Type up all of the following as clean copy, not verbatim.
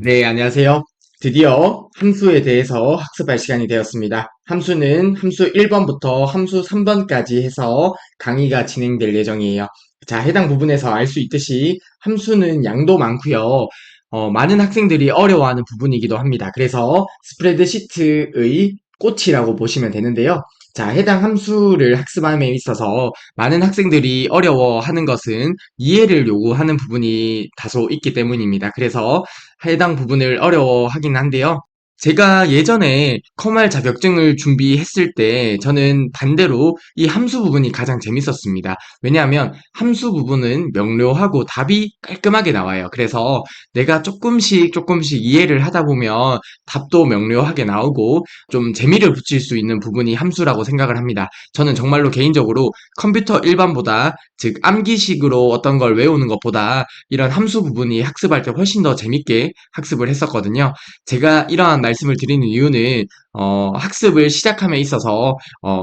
네, 안녕하세요. 드디어 함수에 대해서 학습할 시간이 되었습니다. 함수는 함수 1번부터 함수 3번까지 해서 강의가 진행될 예정이에요. 자, 해당 부분에서 알 수 있듯이 함수는 양도 많고요. 많은 학생들이 어려워하는 부분이기도 합니다. 그래서 스프레드시트의 꽃이라고 보시면 되는데요. 자, 해당 함수를 학습함에 있어서 많은 학생들이 어려워하는 것은 이해를 요구하는 부분이 다소 있기 때문입니다. 그래서 해당 부분을 어려워하긴 한데요. 제가 예전에 컴활 자격증을 준비했을 때 저는 반대로 이 함수 부분이 가장 재밌었습니다. 왜냐하면 함수 부분은 명료하고 답이 깔끔하게 나와요. 그래서 내가 조금씩 이해를 하다 보면 답도 명료하게 나오고 좀 재미를 붙일 수 있는 부분이 함수라고 생각을 합니다. 저는 정말로 개인적으로 컴퓨터 일반보다, 즉 암기식으로 어떤 걸 외우는 것보다 이런 함수 부분이 학습할 때 훨씬 더 재밌게 학습을 했었거든요. 제가 이러한 말씀을 드리는 이유는 학습을 시작함에 있어서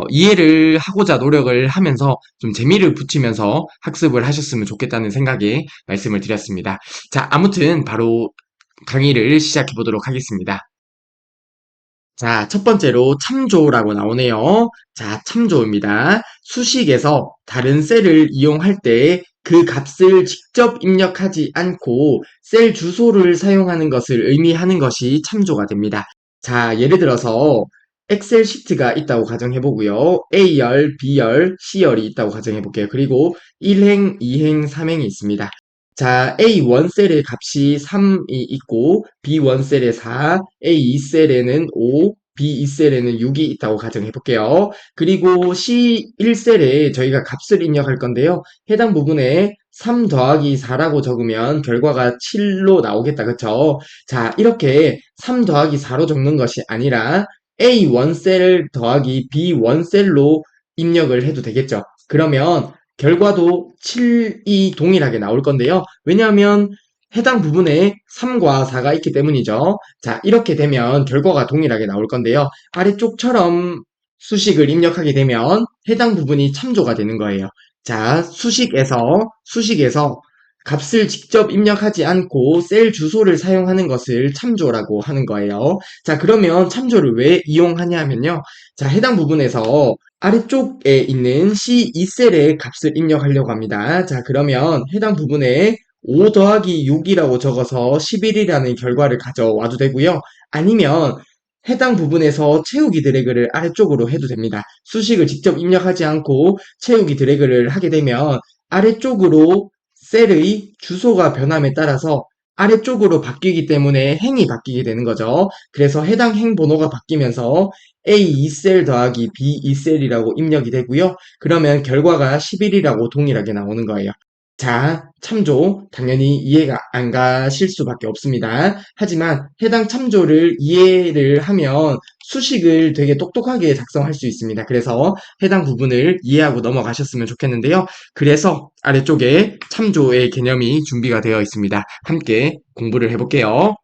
이해를 하고자 노력을 하면서 좀 재미를 붙이면서 학습을 하셨으면 좋겠다는 생각에 말씀을 드렸습니다. 자, 아무튼 바로 강의를 시작해 보도록 하겠습니다. 자, 첫 번째로 참조라고 나오네요. 자, 참조입니다. 수식에서 다른 셀을 이용할 때 그 값을 직접 입력하지 않고 셀 주소를 사용하는 것을 의미하는 것이 참조가 됩니다. 자, 예를 들어서 엑셀 시트가 있다고 가정해 보고요. A열, B열, C열이 있다고 가정해 볼게요. 그리고 1행, 2행, 3행이 있습니다. 자, A1 셀의 값이 3이 있고 B1 셀에 4, A2 셀에는 5, B2 셀에는 6이 있다고 가정해 볼게요. 그리고 C1 셀에 저희가 값을 입력할 건데요. 해당 부분에 3 더하기 4라고 적으면 결과가 7로 나오겠다. 그쵸? 자, 이렇게 3 더하기 4로 적는 것이 아니라 A1 셀 더하기 B1 셀로 입력을 해도 되겠죠. 그러면 결과도 7이 동일하게 나올 건데요. 왜냐하면 해당 부분에 3과 4가 있기 때문이죠. 자, 이렇게 되면 결과가 동일하게 나올 건데요. 아래쪽처럼 수식을 입력하게 되면 해당 부분이 참조가 되는 거예요. 자, 수식에서 값을 직접 입력하지 않고 셀 주소를 사용하는 것을 참조라고 하는 거예요. 자, 그러면 참조를 왜 이용하냐면요. 자, 해당 부분에서 아래쪽에 있는 C2셀의 값을 입력하려고 합니다. 자, 그러면 해당 부분에 5 더하기 6이라고 적어서 11이라는 결과를 가져와도 되고요. 아니면 해당 부분에서 채우기 드래그를 아래쪽으로 해도 됩니다. 수식을 직접 입력하지 않고 채우기 드래그를 하게 되면 아래쪽으로 셀의 주소가 변함에 따라서 아래쪽으로 바뀌기 때문에 행이 바뀌게 되는 거죠. 그래서 해당 행 번호가 바뀌면서 A2셀 더하기 B2셀이라고 입력이 되고요. 그러면 결과가 11이라고 동일하게 나오는 거예요. 자, 참조 당연히 이해가 안 가실 수밖에 없습니다. 하지만 해당 참조를 이해를 하면 수식을 되게 똑똑하게 작성할 수 있습니다. 그래서 해당 부분을 이해하고 넘어가셨으면 좋겠는데요. 그래서 아래쪽에 참조의 개념이 준비가 되어 있습니다. 함께 공부를 해볼게요.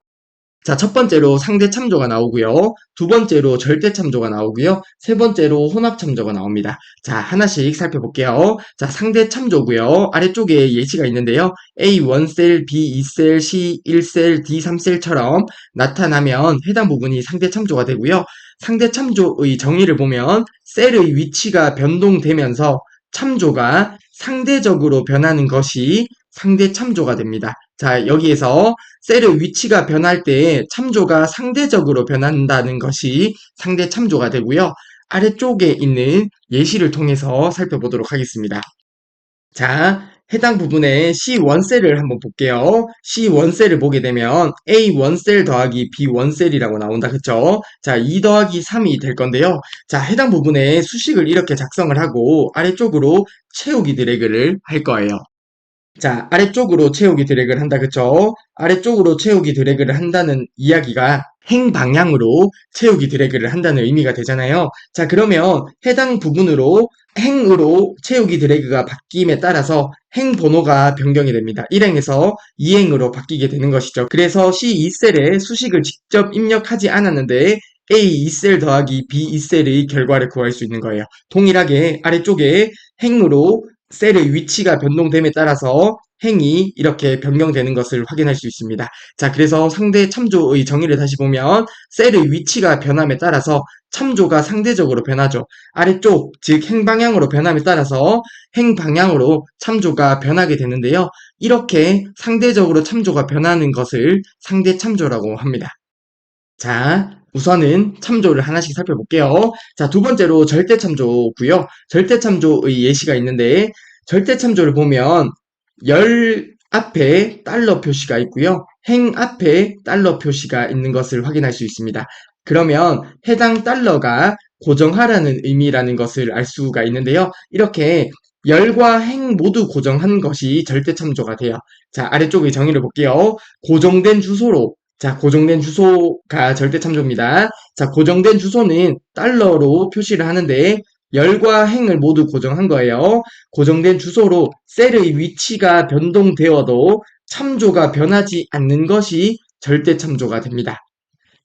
자, 첫 번째로 상대 참조가 나오고요. 두 번째로 절대 참조가 나오고요. 세 번째로 혼합 참조가 나옵니다. 자, 하나씩 살펴볼게요. 자, 상대 참조고요. 아래쪽에 예시가 있는데요. A1셀, B2셀, C1셀, D3셀처럼 나타나면 해당 부분이 상대 참조가 되고요. 상대 참조의 정의를 보면 셀의 위치가 변동되면서 참조가 상대적으로 변하는 것이 상대 참조가 됩니다. 자, 여기에서 셀의 위치가 변할 때 참조가 상대적으로 변한다는 것이 상대 참조가 되고요. 아래쪽에 있는 예시를 통해서 살펴보도록 하겠습니다. 자, 해당 부분에 C1셀을 한번 볼게요. C1셀을 보게 되면 A1셀 더하기 B1셀이라고 나온다. 그쵸? 자, 2 더하기 3이 될 건데요. 자, 해당 부분에 수식을 이렇게 작성을 하고 아래쪽으로 채우기 드래그를 할 거예요. 자, 아래쪽으로 채우기 드래그를 한다, 그쵸? 아래쪽으로 채우기 드래그를 한다는 이야기가 행 방향으로 채우기 드래그를 한다는 의미가 되잖아요. 자, 그러면 해당 부분으로 행으로 채우기 드래그가 바뀜에 따라서 행 번호가 변경이 됩니다. 1행에서 2행으로 바뀌게 되는 것이죠. 그래서 C2셀에 수식을 직접 입력하지 않았는데 A2셀 더하기 B2셀의 결과를 구할 수 있는 거예요. 동일하게 아래쪽에 행으로 셀의 위치가 변동됨에 따라서 행이 이렇게 변경되는 것을 확인할 수 있습니다. 자, 그래서 상대 참조의 정의를 다시 보면 셀의 위치가 변함에 따라서 참조가 상대적으로 변하죠. 아래쪽, 즉 행방향으로 변함에 따라서 행방향으로 참조가 변하게 되는데요. 이렇게 상대적으로 참조가 변하는 것을 상대 참조라고 합니다. 자, 우선은 참조를 하나씩 살펴볼게요. 자, 두 번째로 절대 참조고요. 절대 참조의 예시가 있는데 절대 참조를 보면 열 앞에 달러 표시가 있고요. 행 앞에 달러 표시가 있는 것을 확인할 수 있습니다. 그러면 해당 달러가 고정하라는 의미라는 것을 알 수가 있는데요. 이렇게 열과 행 모두 고정한 것이 절대 참조가 돼요. 자, 아래쪽의 정의를 볼게요. 고정된 주소로 자, 고정된 주소가 절대 참조입니다. 자, 고정된 주소는 달러로 표시를 하는데 열과 행을 모두 고정한 거예요. 고정된 주소로 셀의 위치가 변동되어도 참조가 변하지 않는 것이 절대 참조가 됩니다.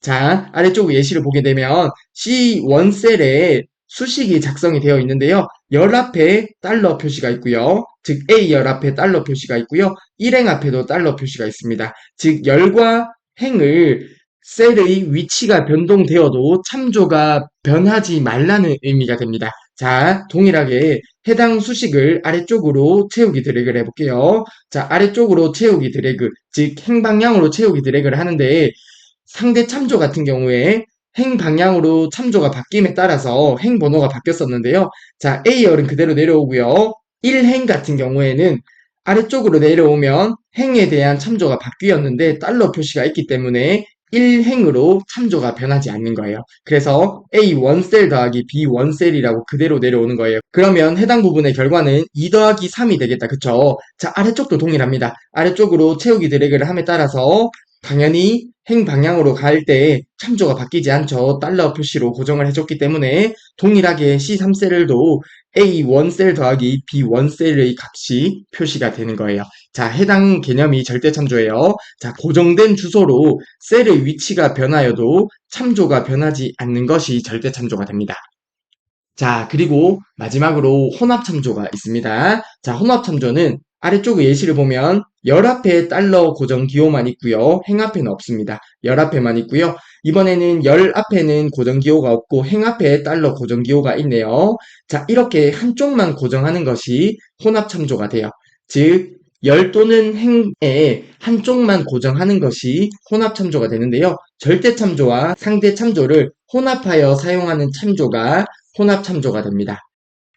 자, 아래쪽 예시를 보게 되면 C1셀에 수식이 작성이 되어 있는데요. 열 앞에 달러 표시가 있고요. 즉 A열 앞에 달러 표시가 있고요. 일행 앞에도 달러 표시가 있습니다. 즉 열과 행을 셀의 위치가 변동되어도 참조가 변하지 말라는 의미가 됩니다. 자, 동일하게 해당 수식을 아래쪽으로 채우기 드래그를 해볼게요. 자, 아래쪽으로 채우기 드래그, 즉 행방향으로 채우기 드래그를 하는데 상대 참조 같은 경우에 행 방향으로 참조가 바뀜에 따라서 행 번호가 바뀌었었는데요. 자, A열은 그대로 내려오고요. 1행 같은 경우에는 아래쪽으로 내려오면 행에 대한 참조가 바뀌었는데 달러 표시가 있기 때문에 1행으로 참조가 변하지 않는 거예요. 그래서 A1셀 더하기 B1셀이라고 그대로 내려오는 거예요. 그러면 해당 부분의 결과는 2 더하기 3이 되겠다. 그쵸? 자, 아래쪽도 동일합니다. 아래쪽으로 채우기 드래그를 함에 따라서 당연히 행 방향으로 갈 때 참조가 바뀌지 않죠. 달러 표시로 고정을 해줬기 때문에 동일하게 C3셀도 A1셀 더하기 B1셀의 값이 표시가 되는 거예요. 자, 해당 개념이 절대 참조예요. 자, 고정된 주소로 셀의 위치가 변하여도 참조가 변하지 않는 것이 절대 참조가 됩니다. 자, 그리고 마지막으로 혼합 참조가 있습니다. 자, 혼합 참조는 아래쪽 예시를 보면 열 앞에 달러 고정 기호만 있고요. 행 앞에는 없습니다. 열 앞에만 있고요. 이번에는 열 앞에는 고정 기호가 없고 행 앞에 달러 고정 기호가 있네요. 자, 이렇게 한쪽만 고정하는 것이 혼합 참조가 돼요. 즉, 열 또는 행에 한쪽만 고정하는 것이 혼합 참조가 되는데요. 절대 참조와 상대 참조를 혼합하여 사용하는 참조가 혼합 참조가 됩니다.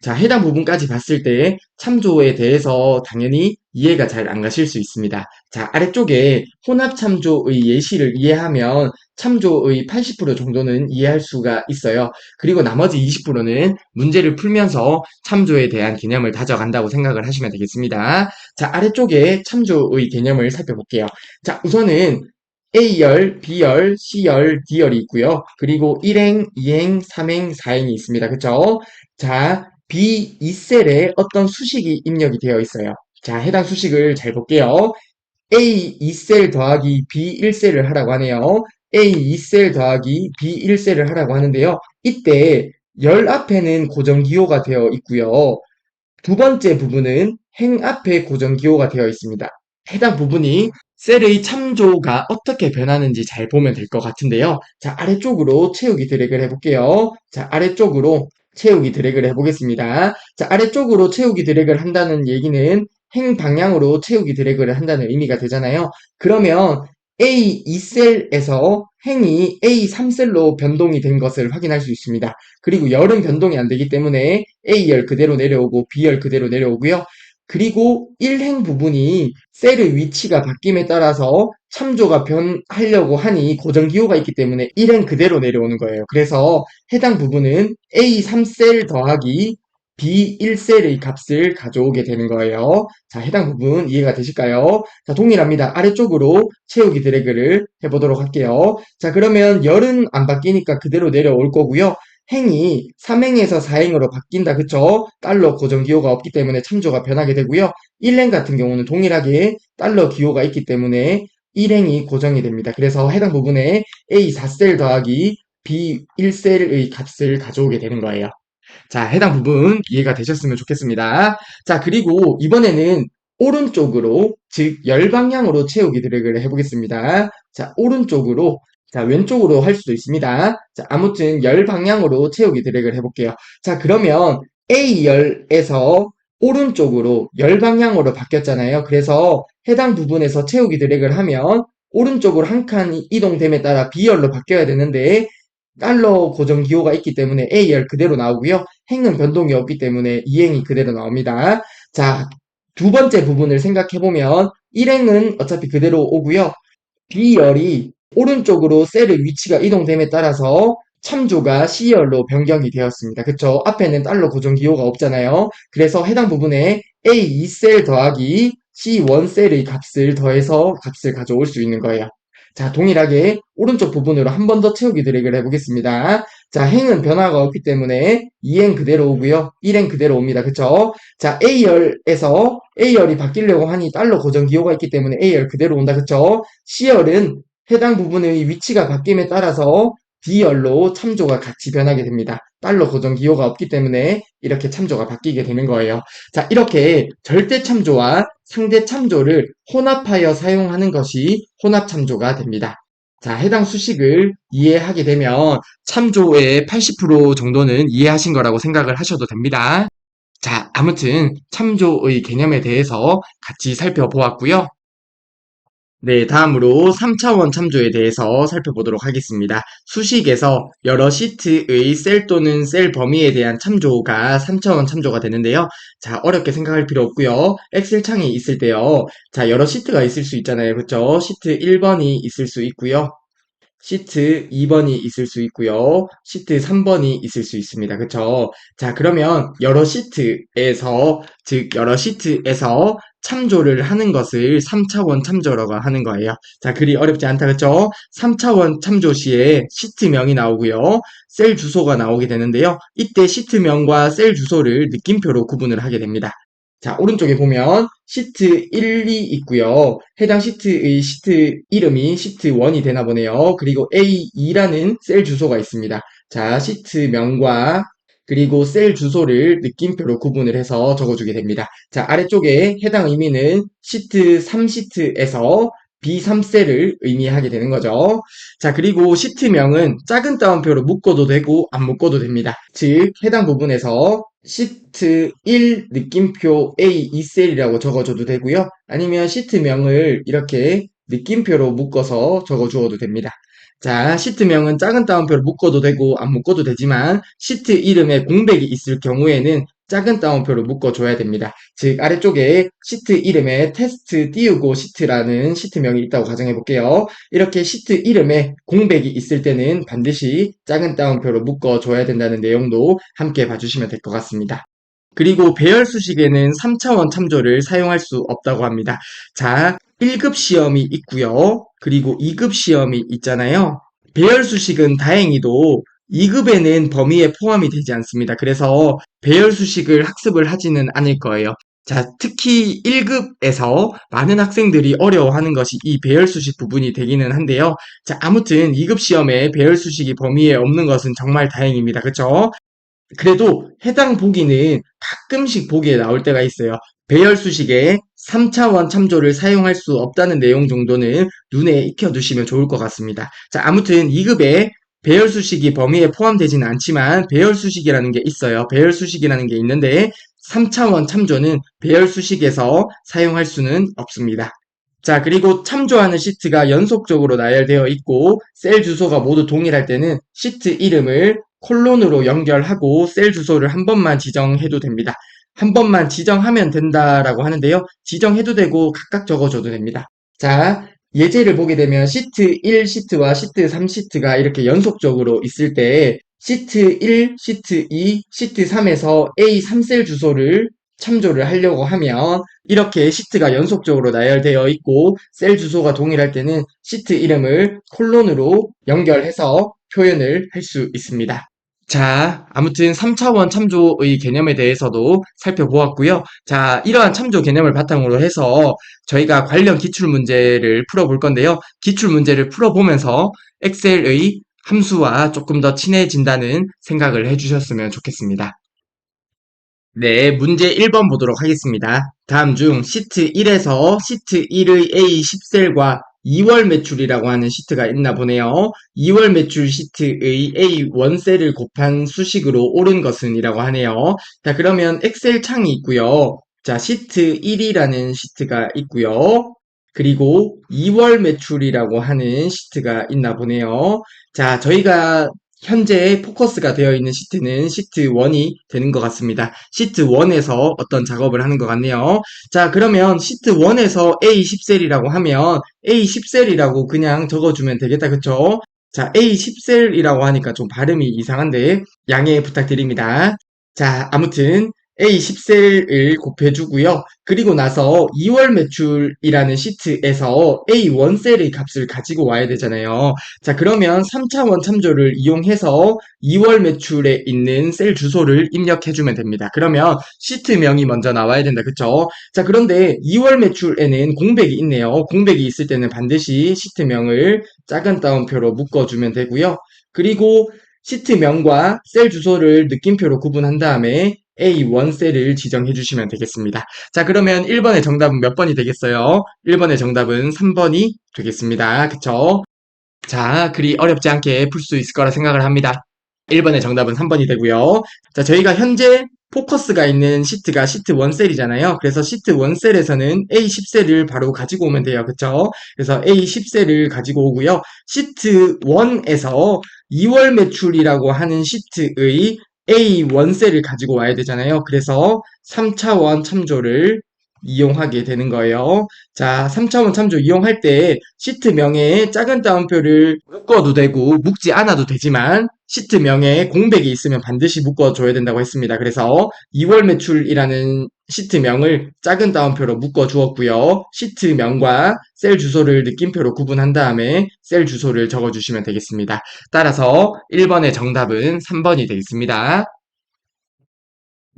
자, 해당 부분까지 봤을 때 참조에 대해서 당연히 이해가 잘 안 가실 수 있습니다. 자, 아래쪽에 혼합 참조의 예시를 이해하면 참조의 80% 정도는 이해할 수가 있어요. 그리고 나머지 20%는 문제를 풀면서 참조에 대한 개념을 다져간다고 생각을 하시면 되겠습니다. 자, 아래쪽에 참조의 개념을 살펴볼게요. 자, 우선은 A열, B열, C열, D열이 있고요. 그리고 1행, 2행, 3행, 4행이 있습니다. 그쵸? 자, B2셀에 어떤 수식이 입력이 되어 있어요. 자, 해당 수식을 잘 볼게요. A2셀 더하기 B1셀을 하라고 하네요. A2셀 더하기 B1셀을 하라고 하는데요. 이때 열 앞에는 고정기호가 되어 있고요. 두 번째 부분은 행 앞에 고정기호가 되어 있습니다. 해당 부분이 셀의 참조가 어떻게 변하는지 잘 보면 될 것 같은데요. 자, 아래쪽으로 채우기 드래그를 해볼게요. 자, 아래쪽으로 채우기 드래그를 해보겠습니다. 자, 아래쪽으로 채우기 드래그를 한다는 얘기는 행 방향으로 채우기 드래그를 한다는 의미가 되잖아요. 그러면 A2셀에서 행이 A3셀로 변동이 된 것을 확인할 수 있습니다. 그리고 열은 변동이 안 되기 때문에 A열 그대로 내려오고 B열 그대로 내려오고요. 그리고 1행 부분이 셀의 위치가 바뀜에 따라서 참조가 변하려고 하니 고정기호가 있기 때문에 1행 그대로 내려오는 거예요. 그래서 해당 부분은 A3셀 더하기 B1셀의 값을 가져오게 되는 거예요. 자, 해당 부분 이해가 되실까요? 자, 동일합니다. 아래쪽으로 채우기 드래그를 해보도록 할게요. 자, 그러면 열은 안 바뀌니까 그대로 내려올 거고요. 행이 3행에서 4행으로 바뀐다. 그쵸? 달러 고정 기호가 없기 때문에 참조가 변하게 되고요. 1행 같은 경우는 동일하게 달러 기호가 있기 때문에 1행이 고정이 됩니다. 그래서 해당 부분에 A4셀 더하기 B1셀의 값을 가져오게 되는 거예요. 자, 해당 부분 이해가 되셨으면 좋겠습니다. 자, 그리고 이번에는 오른쪽으로, 즉 열방향으로 채우기 드래그를 해보겠습니다. 자, 오른쪽으로, 자, 왼쪽으로 할 수도 있습니다. 자, 아무튼 열방향으로 채우기 드래그를 해볼게요. 자, 그러면 A열에서 오른쪽으로 열방향으로 바뀌었잖아요. 그래서 해당 부분에서 채우기 드래그를 하면 오른쪽으로 한 칸 이동됨에 따라 B열로 바뀌어야 되는데 달러 고정 기호가 있기 때문에 A열 그대로 나오고요. 행은 변동이 없기 때문에 이행이 그대로 나옵니다. 자, 두 번째 부분을 생각해보면 1행은 어차피 그대로 오고요. B열이 오른쪽으로 셀의 위치가 이동됨에 따라서 참조가 C열로 변경이 되었습니다. 그쵸? 앞에는 달러 고정 기호가 없잖아요. 그래서 해당 부분에 A2셀 더하기 C1셀의 값을 더해서 값을 가져올 수 있는 거예요. 자, 동일하게 오른쪽 부분으로 한 번 더 채우기 드래그를 해보겠습니다. 자, 행은 변화가 없기 때문에 2행 그대로 오고요. 1행 그대로 옵니다. 그쵸? 자, A열에서 A열이 바뀌려고 하니 달러 고정 기호가 있기 때문에 A열 그대로 온다. 그쵸? C열은 해당 부분의 위치가 바뀜에 따라서 D열로 참조가 같이 변하게 됩니다. 달러 고정 기호가 없기 때문에 이렇게 참조가 바뀌게 되는 거예요. 자, 이렇게 절대 참조와 상대 참조를 혼합하여 사용하는 것이 혼합 참조가 됩니다. 자, 해당 수식을 이해하게 되면 참조의 80% 정도는 이해하신 거라고 생각을 하셔도 됩니다. 자, 아무튼 참조의 개념에 대해서 같이 살펴보았고요. 네, 다음으로 3차원 참조에 대해서 살펴보도록 하겠습니다. 수식에서 여러 시트의 셀 또는 셀 범위에 대한 참조가 3차원 참조가 되는데요. 자, 어렵게 생각할 필요 없고요. 엑셀 창이 있을 때요. 자, 여러 시트가 있을 수 있잖아요. 그렇죠? 시트 1번이 있을 수 있고요. 시트 2번이 있을 수 있고요. 시트 3번이 있을 수 있습니다. 그쵸? 자, 그러면 여러 시트에서 참조를 하는 것을 3차원 참조라고 하는 거예요. 자, 그리 어렵지 않다. 그쵸? 3차원 참조 시에 시트명이 나오고요. 셀 주소가 나오게 되는데요. 이때 시트명과 셀 주소를 느낌표로 구분을 하게 됩니다. 자, 오른쪽에 보면 시트 1이 있고요. 해당 시트의 시트 이름이 시트 1이 되나 보네요. 그리고 A2라는 셀 주소가 있습니다. 자, 시트명과 그리고 셀 주소를 느낌표로 구분을 해서 적어주게 됩니다. 자, 아래쪽에 해당 의미는 시트 3시트에서 B3셀을 의미하게 되는 거죠. 자, 그리고 시트명은 작은 따옴표로 묶어도 되고 안 묶어도 됩니다. 즉, 해당 부분에서 시트 1 느낌표 A2셀이라고 적어줘도 되고요. 아니면 시트명을 이렇게 느낌표로 묶어서 적어주어도 됩니다. 자, 시트명은 작은 따옴표로 묶어도 되고 안 묶어도 되지만 시트 이름에 공백이 있을 경우에는 작은 따옴표로 묶어줘야 됩니다. 즉 아래쪽에 시트 이름에 테스트 띄우고 시트라는 시트명이 있다고 가정해 볼게요. 이렇게 시트 이름에 공백이 있을 때는 반드시 작은 따옴표로 묶어줘야 된다는 내용도 함께 봐주시면 될 것 같습니다. 그리고 배열 수식에는 3차원 참조를 사용할 수 없다고 합니다. 자, 1급 시험이 있고요. 그리고 2급 시험이 있잖아요. 배열 수식은 다행히도 2급에는 범위에 포함이 되지 않습니다. 그래서 배열 수식을 학습을 하지는 않을 거예요. 자, 특히 1급에서 많은 학생들이 어려워하는 것이 이 배열 수식 부분이 되기는 한데요. 자, 아무튼 2급 시험에 배열 수식이 범위에 없는 것은 정말 다행입니다. 그쵸? 그래도 해당 보기는 가끔씩 보기에 나올 때가 있어요. 배열 수식에 3차원 참조를 사용할 수 없다는 내용 정도는 눈에 익혀두시면 좋을 것 같습니다. 자, 아무튼 2급에 배열 수식이 범위에 포함되지는 않지만 배열 수식이라는 게 있어요. 배열 수식이라는 게 있는데 3차원 참조는 배열 수식에서 사용할 수는 없습니다. 자, 그리고 참조하는 시트가 연속적으로 나열되어 있고 셀 주소가 모두 동일할 때는 시트 이름을 콜론으로 연결하고 셀 주소를 한 번만 지정해도 됩니다. 한 번만 지정하면 된다라고 하는데요. 지정해도 되고 각각 적어줘도 됩니다. 자, 예제를 보게 되면 시트 1 시트와 시트 3 시트가 이렇게 연속적으로 있을 때 시트 1, 시트 2, 시트 3에서 A3셀 주소를 참조를 하려고 하면 이렇게 시트가 연속적으로 나열되어 있고 셀 주소가 동일할 때는 시트 이름을 콜론으로 연결해서 표현을 할 수 있습니다. 자, 아무튼 3차원 참조의 개념에 대해서도 살펴보았고요. 자, 이러한 참조 개념을 바탕으로 해서 저희가 관련 기출문제를 풀어볼 건데요. 기출문제를 풀어보면서 엑셀의 함수와 조금 더 친해진다는 생각을 해주셨으면 좋겠습니다. 네, 문제 1번 보도록 하겠습니다. 다음 중 시트 1에서 시트 1의 A10셀과 2월 매출이라고 하는 시트가 있나 보네요. 2월 매출 시트의 A1셀을 곱한 수식으로 옳은 것은 이라고 하네요. 자, 그러면 엑셀 창이 있고요. 자, 시트 1이라는 시트가 있고요. 그리고 2월 매출이라고 하는 시트가 있나 보네요. 자, 저희가 현재 포커스가 되어 있는 시트는 시트 1이 되는 것 같습니다. 시트 1에서 어떤 작업을 하는 것 같네요. 자, 그러면 시트 1에서 A10셀이라고 하면 A10셀이라고 그냥 적어주면 되겠다. 그쵸? 자, A10셀이라고 하니까 좀 발음이 이상한데 양해 부탁드립니다. 자, 아무튼 A10셀을 곱해주고요. 그리고 나서 2월 매출이라는 시트에서 A1셀의 값을 가지고 와야 되잖아요. 자, 그러면 3차원 참조를 이용해서 2월 매출에 있는 셀 주소를 입력해주면 됩니다. 그러면 시트명이 먼저 나와야 된다. 그쵸? 자, 그런데 2월 매출에는 공백이 있네요. 공백이 있을 때는 반드시 시트명을 작은 따옴표로 묶어주면 되고요. 그리고 시트명과 셀 주소를 느낌표로 구분한 다음에 A1 셀을 지정해 주시면 되겠습니다. 자, 그러면 1번의 정답은 몇 번이 되겠어요? 1번의 정답은 3번이 되겠습니다. 그쵸? 자, 그리 어렵지 않게 풀 수 있을 거라 생각을 합니다. 1번의 정답은 3번이 되고요. 자, 저희가 현재 포커스가 있는 시트가 시트 1셀이잖아요. 그래서 시트 1셀에서는 A10셀을 바로 가지고 오면 돼요. 그쵸? 그래서 A10셀을 가지고 오고요. 시트 1에서 2월 매출이라고 하는 시트의 A1셀을 가지고 와야 되잖아요. 그래서 3차원 참조를 이용하게 되는 거예요. 자, 3차원 참조 이용할 때 시트명에 작은 따옴표를 묶어도 되고 묶지 않아도 되지만 시트명에 공백이 있으면 반드시 묶어줘야 된다고 했습니다. 그래서 2월 매출이라는 시트명을 작은 따옴표로 묶어주었고요. 시트명과 셀 주소를 느낌표로 구분한 다음에 셀 주소를 적어주시면 되겠습니다. 따라서 1번의 정답은 3번이 되겠습니다.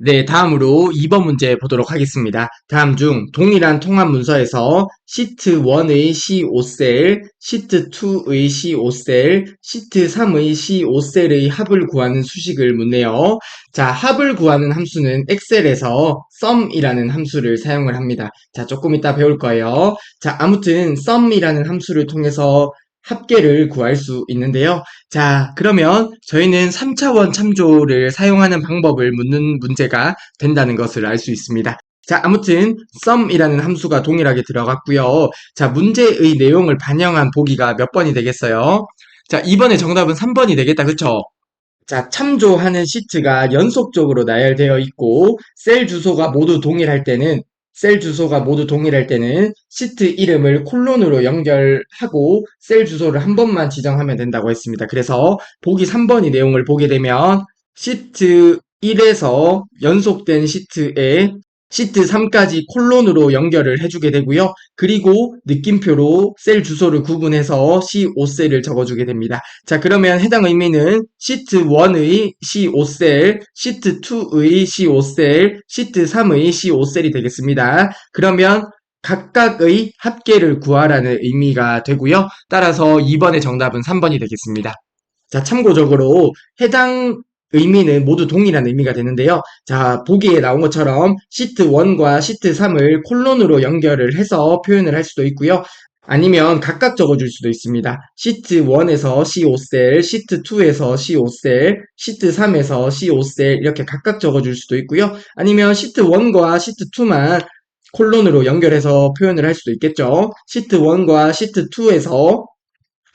네, 다음으로 2번 문제 보도록 하겠습니다. 다음 중 동일한 통합 문서에서 시트 1의 C5셀, 시트 2의 C5셀, 시트 3의 C5셀의 합을 구하는 수식을 묻네요. 자, 합을 구하는 함수는 엑셀에서 sum이라는 함수를 사용을 합니다. 자, 조금 이따 배울 거예요. 자, 아무튼 sum이라는 함수를 통해서 합계를 구할 수 있는데요. 자, 그러면 저희는 3차원 참조를 사용하는 방법을 묻는 문제가 된다는 것을 알 수 있습니다. 자, 아무튼 sum이라는 함수가 동일하게 들어갔고요. 자, 문제의 내용을 반영한 보기가 몇 번이 되겠어요? 자, 이번에 정답은 3번이 되겠다. 그쵸? 자, 참조하는 시트가 연속적으로 나열되어 있고 셀 주소가 모두 동일할 때는 시트 이름을 콜론으로 연결하고 셀 주소를 한 번만 지정하면 된다고 했습니다. 그래서 보기 3번이 내용을 보게 되면 시트 1에서 연속된 시트에 시트 3까지 콜론으로 연결을 해주게 되고요. 그리고 느낌표로 셀 주소를 구분해서 C5셀을 적어주게 됩니다. 자, 그러면 해당 의미는 시트 1의 C5셀, 시트 2의 C5셀, 시트 3의 C5셀이 되겠습니다. 그러면 각각의 합계를 구하라는 의미가 되고요. 따라서 2번의 정답은 3번이 되겠습니다. 자, 참고적으로 해당 의미는 모두 동일한 의미가 되는데요. 자, 보기에 나온 것처럼 시트 1과 시트 3을 콜론으로 연결을 해서 표현을 할 수도 있고요. 아니면 각각 적어줄 수도 있습니다. 시트 1에서 C5셀, 시트 2에서 C5셀, 시트 3에서 C5셀 이렇게 각각 적어줄 수도 있고요. 아니면 시트 1과 시트 2만 콜론으로 연결해서 표현을 할 수도 있겠죠. 시트 1과 시트 2에서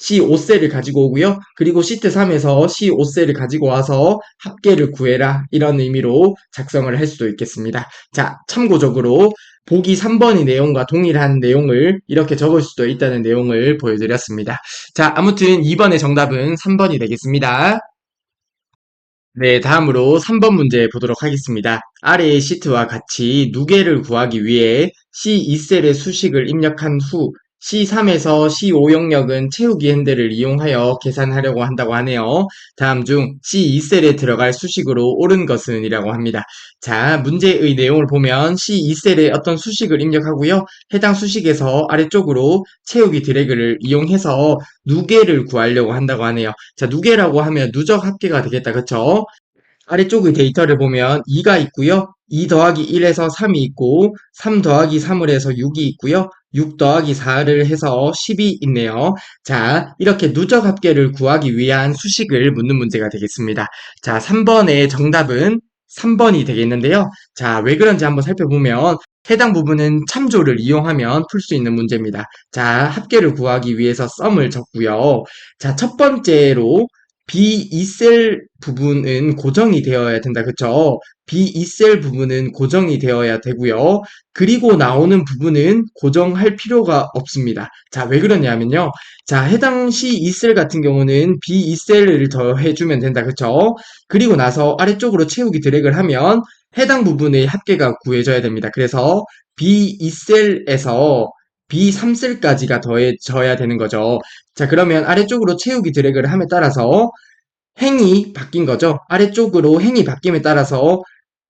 C5셀을 가지고 오고요. 그리고 시트 3에서 C5셀을 가지고 와서 합계를 구해라. 이런 의미로 작성을 할 수도 있겠습니다. 자, 참고적으로 보기 3번의 내용과 동일한 내용을 이렇게 적을 수도 있다는 내용을 보여드렸습니다. 자, 아무튼 2번의 정답은 3번이 되겠습니다. 네, 다음으로 3번 문제 보도록 하겠습니다. 아래의 시트와 같이 누계를 구하기 위해 C2셀의 수식을 입력한 후 C3에서 C5 영역은 채우기 핸들을 이용하여 계산하려고 한다고 하네요. 다음 중 C2셀에 들어갈 수식으로 옳은 것은 이라고 합니다. 자, 문제의 내용을 보면 C2셀에 어떤 수식을 입력하고요. 해당 수식에서 아래쪽으로 채우기 드래그를 이용해서 누계를 구하려고 한다고 하네요. 자, 누계라고 하면 누적 합계가 되겠다. 그쵸? 아래쪽의 데이터를 보면 2가 있고요. 2 더하기 1에서 3이 있고 3 더하기 3을 해서 6이 있고요. 6 더하기 4를 해서 10이 있네요. 자, 이렇게 누적 합계를 구하기 위한 수식을 묻는 문제가 되겠습니다. 자, 3번의 정답은 3번이 되겠는데요. 자, 왜 그런지 한번 살펴보면 해당 부분은 참조를 이용하면 풀 수 있는 문제입니다. 자, 합계를 구하기 위해서 썸을 적고요. 자, 첫 번째로 B2셀 부분은 고정이 되어야 된다. 그쵸? B2셀 부분은 고정이 되어야 되고요. 그리고 나오는 부분은 고정할 필요가 없습니다. 자, 왜 그러냐면요. 자, 해당 C2셀 같은 경우는 B2셀을 더해주면 된다. 그쵸? 그리고 나서 아래쪽으로 채우기 드래그를 하면 해당 부분의 합계가 구해져야 됩니다. 그래서 B2셀에서 B3셀까지가 더해져야 되는 거죠. 자, 그러면 아래쪽으로 채우기 드래그를 함에 따라서 행이 바뀐 거죠. 아래쪽으로 행이 바뀜에 따라서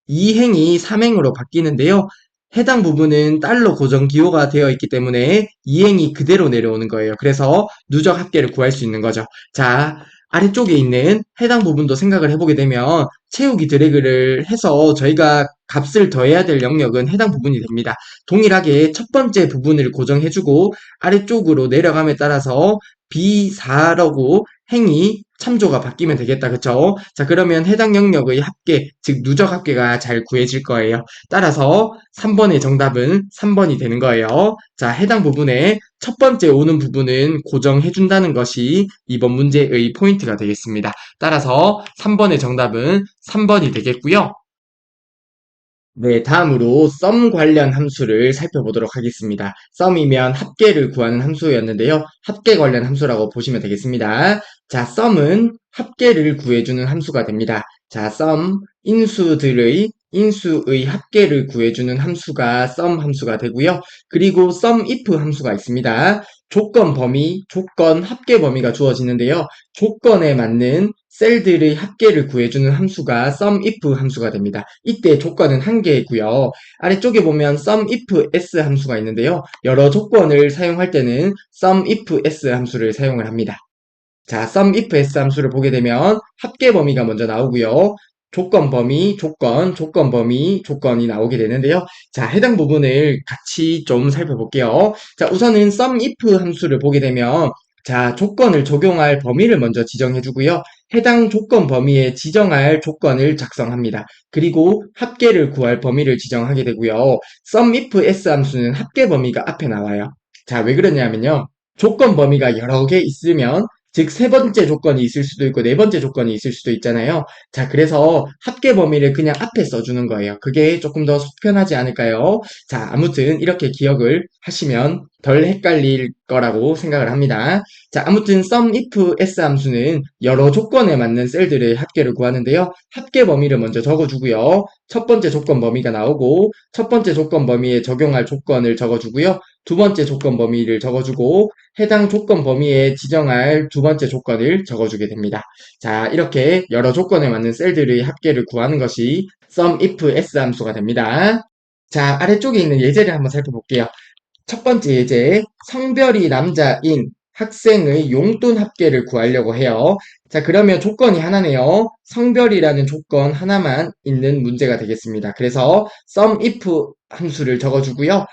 이 행이 3행으로 바뀌는데요. 해당 부분은 달러 고정 기호가 되어 있기 때문에 이 행이 그대로 내려오는 거예요. 그래서 누적 합계를 구할 수 있는 거죠. 자, 아래쪽에 있는 해당 부분도 생각을 해보게 되면 채우기 드래그를 해서 저희가 값을 더해야 될 영역은 해당 부분이 됩니다. 동일하게 첫 번째 부분을 고정해주고 아래쪽으로 내려감에 따라서 B4라고 행이 참조가 바뀌면 되겠다. 그쵸? 자, 그러면 해당 영역의 합계, 즉 누적 합계가 잘 구해질 거예요. 따라서 3번의 정답은 3번이 되는 거예요. 자, 해당 부분에 첫 번째 오는 부분은 고정해준다는 것이 이번 문제의 포인트가 되겠습니다. 따라서 3번의 정답은 3번이 되겠고요. 네, 다음으로 썸 관련 함수를 살펴보도록 하겠습니다. 썸이면 합계를 구하는 함수였는데요. 합계 관련 함수라고 보시면 되겠습니다. 자, 썸은 합계를 구해주는 함수가 됩니다. 자, 썸, 인수의 합계를 구해주는 함수가 썸 함수가 되고요. 그리고 썸 if 함수가 있습니다. 조건 범위, 조건 합계 범위가 주어지는데요. 조건에 맞는 셀들의 합계를 구해주는 함수가 SUMIF 함수가 됩니다. 이때 조건은 한 개이고요. 아래쪽에 보면 SUMIF S 함수가 있는데요. 여러 조건을 사용할 때는 SUMIF S 함수를 사용을 합니다. 자, SUMIF S 함수를 보게 되면 합계 범위가 먼저 나오고요. 조건 범위, 조건 범위, 조건이 나오게 되는데요. 자, 해당 부분을 같이 좀 살펴볼게요. 자, 우선은 SUMIF 함수를 보게 되면 자, 조건을 적용할 범위를 먼저 지정해주고요. 해당 조건 범위에 지정할 조건을 작성합니다. 그리고 합계를 구할 범위를 지정하게 되고요. SUMIF S 함수는 합계 범위가 앞에 나와요. 자, 왜 그러냐면요. 조건 범위가 여러 개 있으면 즉 세 번째 조건이 있을 수도 있고 네 번째 조건이 있을 수도 있잖아요. 자, 그래서 합계 범위를 그냥 앞에 써주는 거예요. 그게 조금 더 속편하지 않을까요? 자, 아무튼 이렇게 기억을 하시면 덜 헷갈릴 거라고 생각을 합니다. 자, 아무튼 SUMIF S 함수는 여러 조건에 맞는 셀들의 합계를 구하는데요. 합계 범위를 먼저 적어주고요. 첫 번째 조건 범위가 나오고 첫 번째 조건 범위에 적용할 조건을 적어주고요. 두 번째 조건 범위를 적어주고 해당 조건 범위에 지정할 두 번째 조건을 적어주게 됩니다. 자, 이렇게 여러 조건에 맞는 셀들의 합계를 구하는 것이 SUMIF S 함수가 됩니다. 자, 아래쪽에 있는 예제를 한번 살펴볼게요. 첫 번째 예제, 성별이 남자인 학생의 용돈 합계를 구하려고 해요. 자, 그러면 조건이 하나네요. 성별이라는 조건 하나만 있는 문제가 되겠습니다. 그래서 SUMIF 함수를 적어주고요.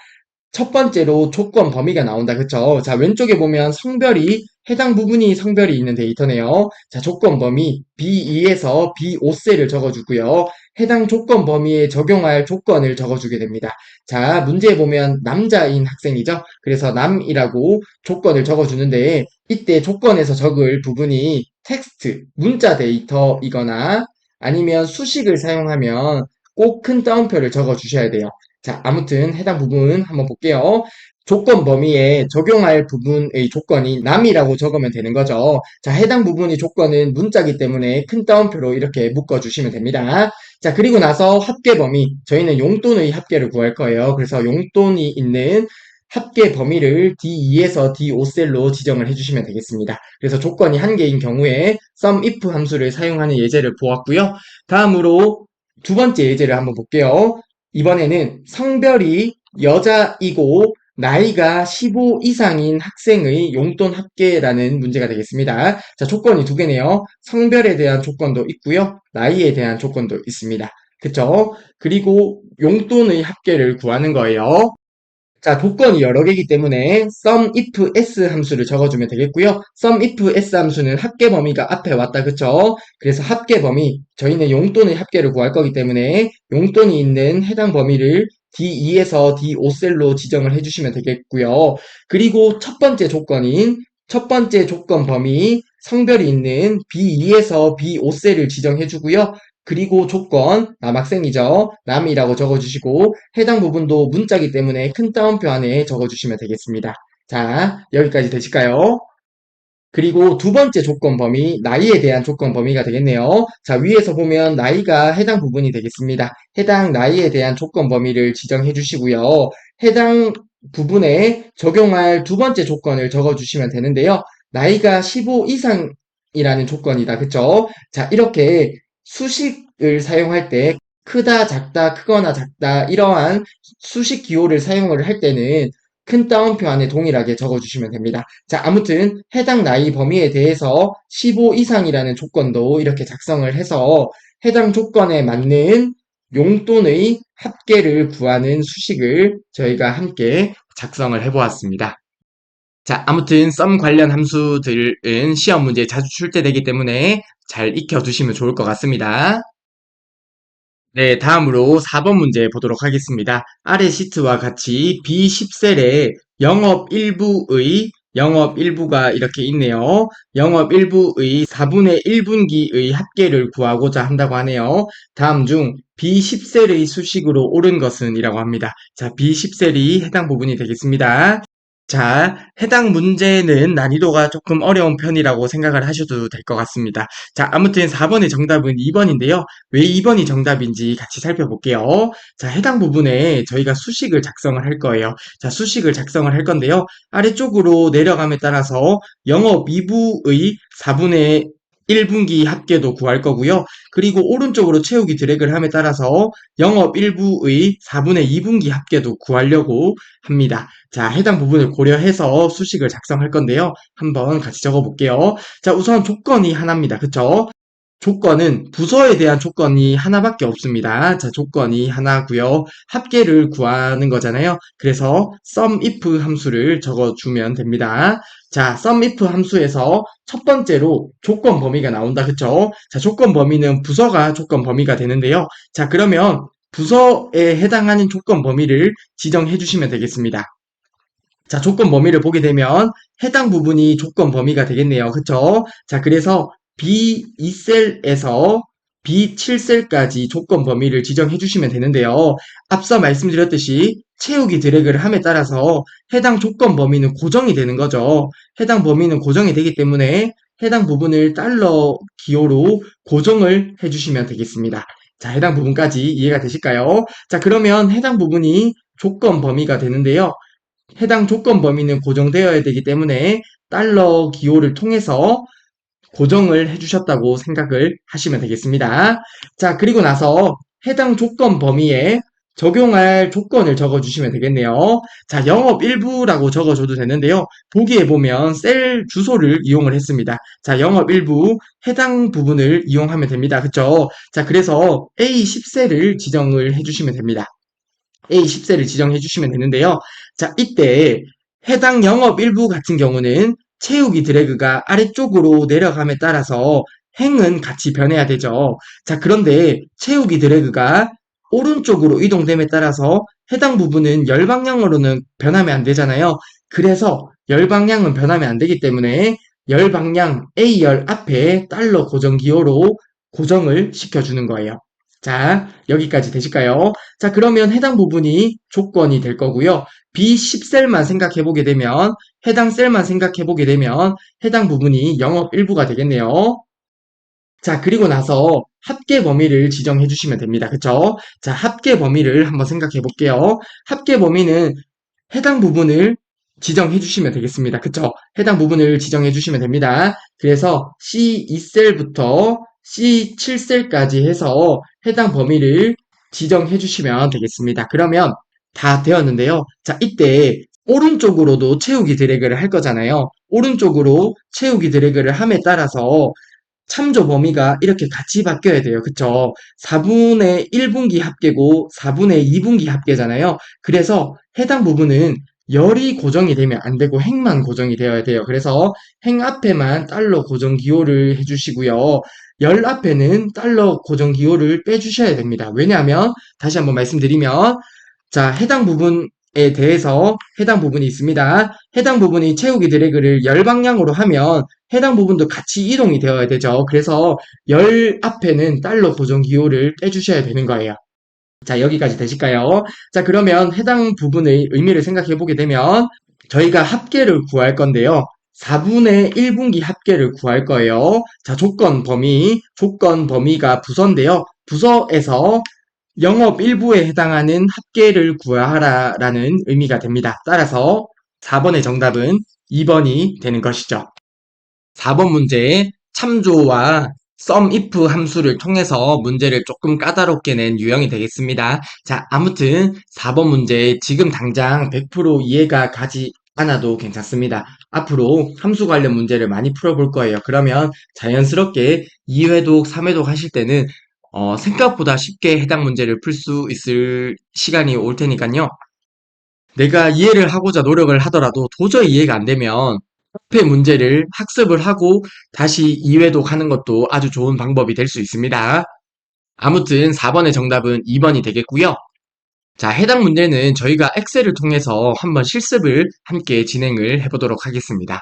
첫 번째로 조건 범위가 나온다. 그쵸? 자, 왼쪽에 보면 성별이, 해당 부분이 성별이 있는 데이터네요. 자, 조건 범위 B2에서 B5셀을 적어주고요. 해당 조건 범위에 적용할 조건을 적어주게 됩니다. 자, 문제에 보면 남자인 학생이죠? 그래서 남이라고 조건을 적어주는데, 이때 조건에서 적을 부분이 텍스트, 문자 데이터이거나 아니면 수식을 사용하면 꼭 큰 따옴표를 적어주셔야 돼요. 자, 아무튼 해당 부분 한번 볼게요. 조건 범위에 적용할 부분의 조건이 남이라고 적으면 되는 거죠. 자, 해당 부분의 조건은 문자기 때문에 큰 따옴표로 이렇게 묶어주시면 됩니다. 자, 그리고 나서 합계 범위. 저희는 용돈의 합계를 구할 거예요. 그래서 용돈이 있는 합계 범위를 D2에서 D5셀로 지정을 해주시면 되겠습니다. 그래서 조건이 한 개인 경우에 SUMIF 함수를 사용하는 예제를 보았고요. 다음으로 두 번째 예제를 한번 볼게요. 이번에는 성별이 여자이고 나이가 15 이상인 학생의 용돈 합계라는 문제가 되겠습니다. 자, 조건이 두 개네요. 성별에 대한 조건도 있고요. 나이에 대한 조건도 있습니다. 그쵸? 그리고 용돈의 합계를 구하는 거예요. 자, 조건이 여러 개이기 때문에 sum if s 함수를 적어주면 되겠고요. sum if s 함수는 합계 범위가 앞에 왔다, 그쵸? 그래서 합계 범위, 저희는 용돈의 합계를 구할 거기 때문에 용돈이 있는 해당 범위를 D2에서 D5셀로 지정을 해주시면 되겠고요. 그리고 첫 번째 조건 범위 성별이 있는 B2에서 B5셀을 지정해주고요. 그리고 조건, 남학생이죠. 남이라고 적어주시고 해당 부분도 문자이기 때문에 큰 따옴표 안에 적어주시면 되겠습니다. 자, 여기까지 되실까요? 그리고 두 번째 조건 범위, 나이에 대한 조건 범위가 되겠네요. 자, 위에서 보면 나이가 해당 부분이 되겠습니다. 해당 나이에 대한 조건 범위를 지정해 주시고요. 해당 부분에 적용할 두 번째 조건을 적어 주시면 되는데요. 나이가 15 이상이라는 조건이다. 그쵸? 자, 이렇게 수식을 사용할 때 크다, 작다, 크거나 작다 이러한 수식 기호를 사용을 할 때는 큰 따옴표 안에 동일하게 적어주시면 됩니다. 자, 아무튼 해당 나이 범위에 대해서 15 이상이라는 조건도 이렇게 작성을 해서 해당 조건에 맞는 용돈의 합계를 구하는 수식을 저희가 함께 작성을 해보았습니다. 자, 아무튼 썸 관련 함수들은 시험 문제에 자주 출제되기 때문에 잘 익혀두시면 좋을 것 같습니다. 네, 다음으로 4번 문제 보도록 하겠습니다. 아래 시트와 같이 B10셀에 영업 일부가 이렇게 있네요. 영업 일부의 4분의 1분기의 합계를 구하고자 한다고 하네요. 다음 중 B10셀의 수식으로 옳은 것은 이라고 합니다. 자, B10셀이 해당 부분이 되겠습니다. 자, 해당 문제는 난이도가 조금 어려운 편이라고 생각을 하셔도 될 것 같습니다. 자, 아무튼 4번의 정답은 2번인데요. 왜 2번이 정답인지 같이 살펴볼게요. 자, 해당 부분에 저희가 수식을 작성을 할 거예요. 자, 수식을 작성을 할 건데요. 아래쪽으로 내려감에 따라서 영업 2부의 4분의 1분기 합계도 구할 거고요. 그리고 오른쪽으로 채우기 드래그를 함에 따라서 영업 1부의 4분의 2분기 합계도 구하려고 합니다. 자, 해당 부분을 고려해서 수식을 작성할 건데요. 한번 같이 적어볼게요. 자, 우선 조건이 하나입니다. 그쵸? 조건은 부서에 대한 조건이 하나밖에 없습니다. 자, 조건이 하나고요. 합계를 구하는 거잖아요. 그래서 sum if 함수를 적어주면 됩니다. 자, sum if 함수에서 첫 번째로 조건 범위가 나온다. 그쵸? 자, 조건 범위는 부서가 조건 범위가 되는데요. 자, 그러면 부서에 해당하는 조건 범위를 지정해 주시면 되겠습니다. 자, 조건 범위를 보게 되면 해당 부분이 조건 범위가 되겠네요. 그쵸? 자, 그래서 B2셀에서 B7셀까지 조건 범위를 지정해 주시면 되는데요. 앞서 말씀드렸듯이 채우기 드래그를 함에 따라서 해당 조건 범위는 고정이 되는 거죠. 해당 범위는 고정이 되기 때문에 해당 부분을 달러 기호로 고정을 해주시면 되겠습니다. 자, 해당 부분까지 이해가 되실까요? 자, 그러면 해당 부분이 조건 범위가 되는데요. 해당 조건 범위는 고정되어야 되기 때문에 달러 기호를 통해서 고정을 해주셨다고 생각을 하시면 되겠습니다. 자, 그리고 나서 해당 조건 범위에 적용할 조건을 적어주시면 되겠네요. 자, 영업 일부라고 적어줘도 되는데요. 보기에 보면 셀 주소를 이용을 했습니다. 자, 영업 일부 해당 부분을 이용하면 됩니다. 그쵸? 자, 그래서 A10셀을 지정을 해주시면 됩니다. A10셀을 지정해 주시면 되는데요. 자, 이때 해당 영업 일부 같은 경우는 채우기 드래그가 아래쪽으로 내려감에 따라서 행은 같이 변해야 되죠. 자, 그런데 채우기 드래그가 오른쪽으로 이동됨에 따라서 해당 부분은 열 방향으로는 변하면 안 되잖아요. 그래서 열 방향은 변하면 안 되기 때문에 열 방향 A열 앞에 달러 고정 기호로 고정을 시켜주는 거예요. 자, 여기까지 되실까요? 자, 그러면 해당 부분이 조건이 될 거고요. B10셀만 생각해 보게 되면, 해당 셀만 생각해 보게 되면, 해당 부분이 영업 일부가 되겠네요. 자, 그리고 나서 합계 범위를 지정해 주시면 됩니다. 그쵸? 자, 합계 범위를 한번 생각해 볼게요. 합계 범위는 해당 부분을 지정해 주시면 되겠습니다. 그쵸? 해당 부분을 지정해 주시면 됩니다. 그래서 C2셀부터 C7셀까지 해서 해당 범위를 지정해 주시면 되겠습니다. 그러면 다 되었는데요. 자, 이때 오른쪽으로도 채우기 드래그를 할 거잖아요. 오른쪽으로 채우기 드래그를 함에 따라서 참조 범위가 이렇게 같이 바뀌어야 돼요. 그쵸? 4분의 1분기 합계고 4분의 2분기 합계잖아요. 그래서 해당 부분은 열이 고정이 되면 안 되고 행만 고정이 되어야 돼요. 그래서 행 앞에만 달러 고정 기호를 해주시고요. 열 앞에는 달러 고정 기호를 빼주셔야 됩니다. 왜냐하면 다시 한번 말씀드리면 자, 해당 부분에 대해서 해당 부분이 있습니다. 해당 부분이 채우기 드래그를 열 방향으로 하면 해당 부분도 같이 이동이 되어야 되죠. 그래서 열 앞에는 달러 고정 기호를 빼주셔야 되는 거예요. 자, 여기까지 되실까요? 자, 그러면 해당 부분의 의미를 생각해 보게 되면 저희가 합계를 구할 건데요. 4분의 1분기 합계를 구할 거예요. 자, 조건 범위가 부서인데요. 부서에서 영업 일부에 해당하는 합계를 구하라라는 의미가 됩니다. 따라서 4번의 정답은 2번이 되는 것이죠. 4번 문제의 참조와 SUMIF 함수를 통해서 문제를 조금 까다롭게 낸 유형이 되겠습니다. 자, 아무튼 4번 문제 지금 당장 100% 이해가 가지 않아도 괜찮습니다. 앞으로 함수 관련 문제를 많이 풀어볼 거예요. 그러면 자연스럽게 2회독, 3회독 하실 때는 생각보다 쉽게 해당 문제를 풀 수 있을 시간이 올 테니까요. 내가 이해를 하고자 노력을 하더라도 도저히 이해가 안 되면 앞에 문제를 학습을 하고 다시 2회독 하는 것도 아주 좋은 방법이 될 수 있습니다. 아무튼 4번의 정답은 2번이 되겠고요. 자, 해당 문제는 저희가 엑셀을 통해서 한번 실습을 함께 진행을 해보도록 하겠습니다.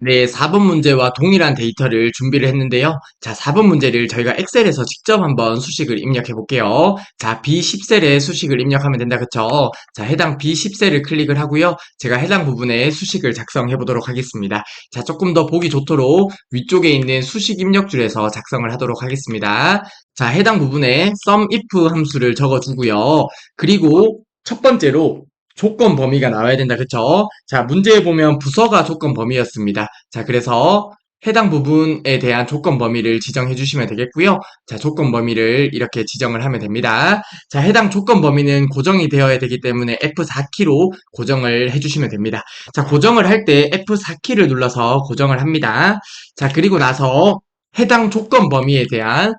네, 4번 문제와 동일한 데이터를 준비를 했는데요. 자, 4번 문제를 저희가 엑셀에서 직접 한번 수식을 입력해 볼게요. 자, B10셀에 수식을 입력하면 된다, 그쵸? 자, 해당 B10셀을 클릭을 하고요. 제가 해당 부분에 수식을 작성해 보도록 하겠습니다. 자, 조금 더 보기 좋도록 위쪽에 있는 수식 입력줄에서 작성을 하도록 하겠습니다. 자, 해당 부분에 SUMIF 함수를 적어주고요. 그리고 첫 번째로 조건 범위가 나와야 된다. 그쵸? 자, 문제에 보면 부서가 조건 범위였습니다. 자, 그래서 해당 부분에 대한 조건 범위를 지정해 주시면 되겠고요. 자, 조건 범위를 이렇게 지정을 하면 됩니다. 자, 해당 조건 범위는 고정이 되어야 되기 때문에 F4키로 고정을 해 주시면 됩니다. 자, 고정을 할 때 F4키를 눌러서 고정을 합니다. 자, 그리고 나서 해당 조건 범위에 대한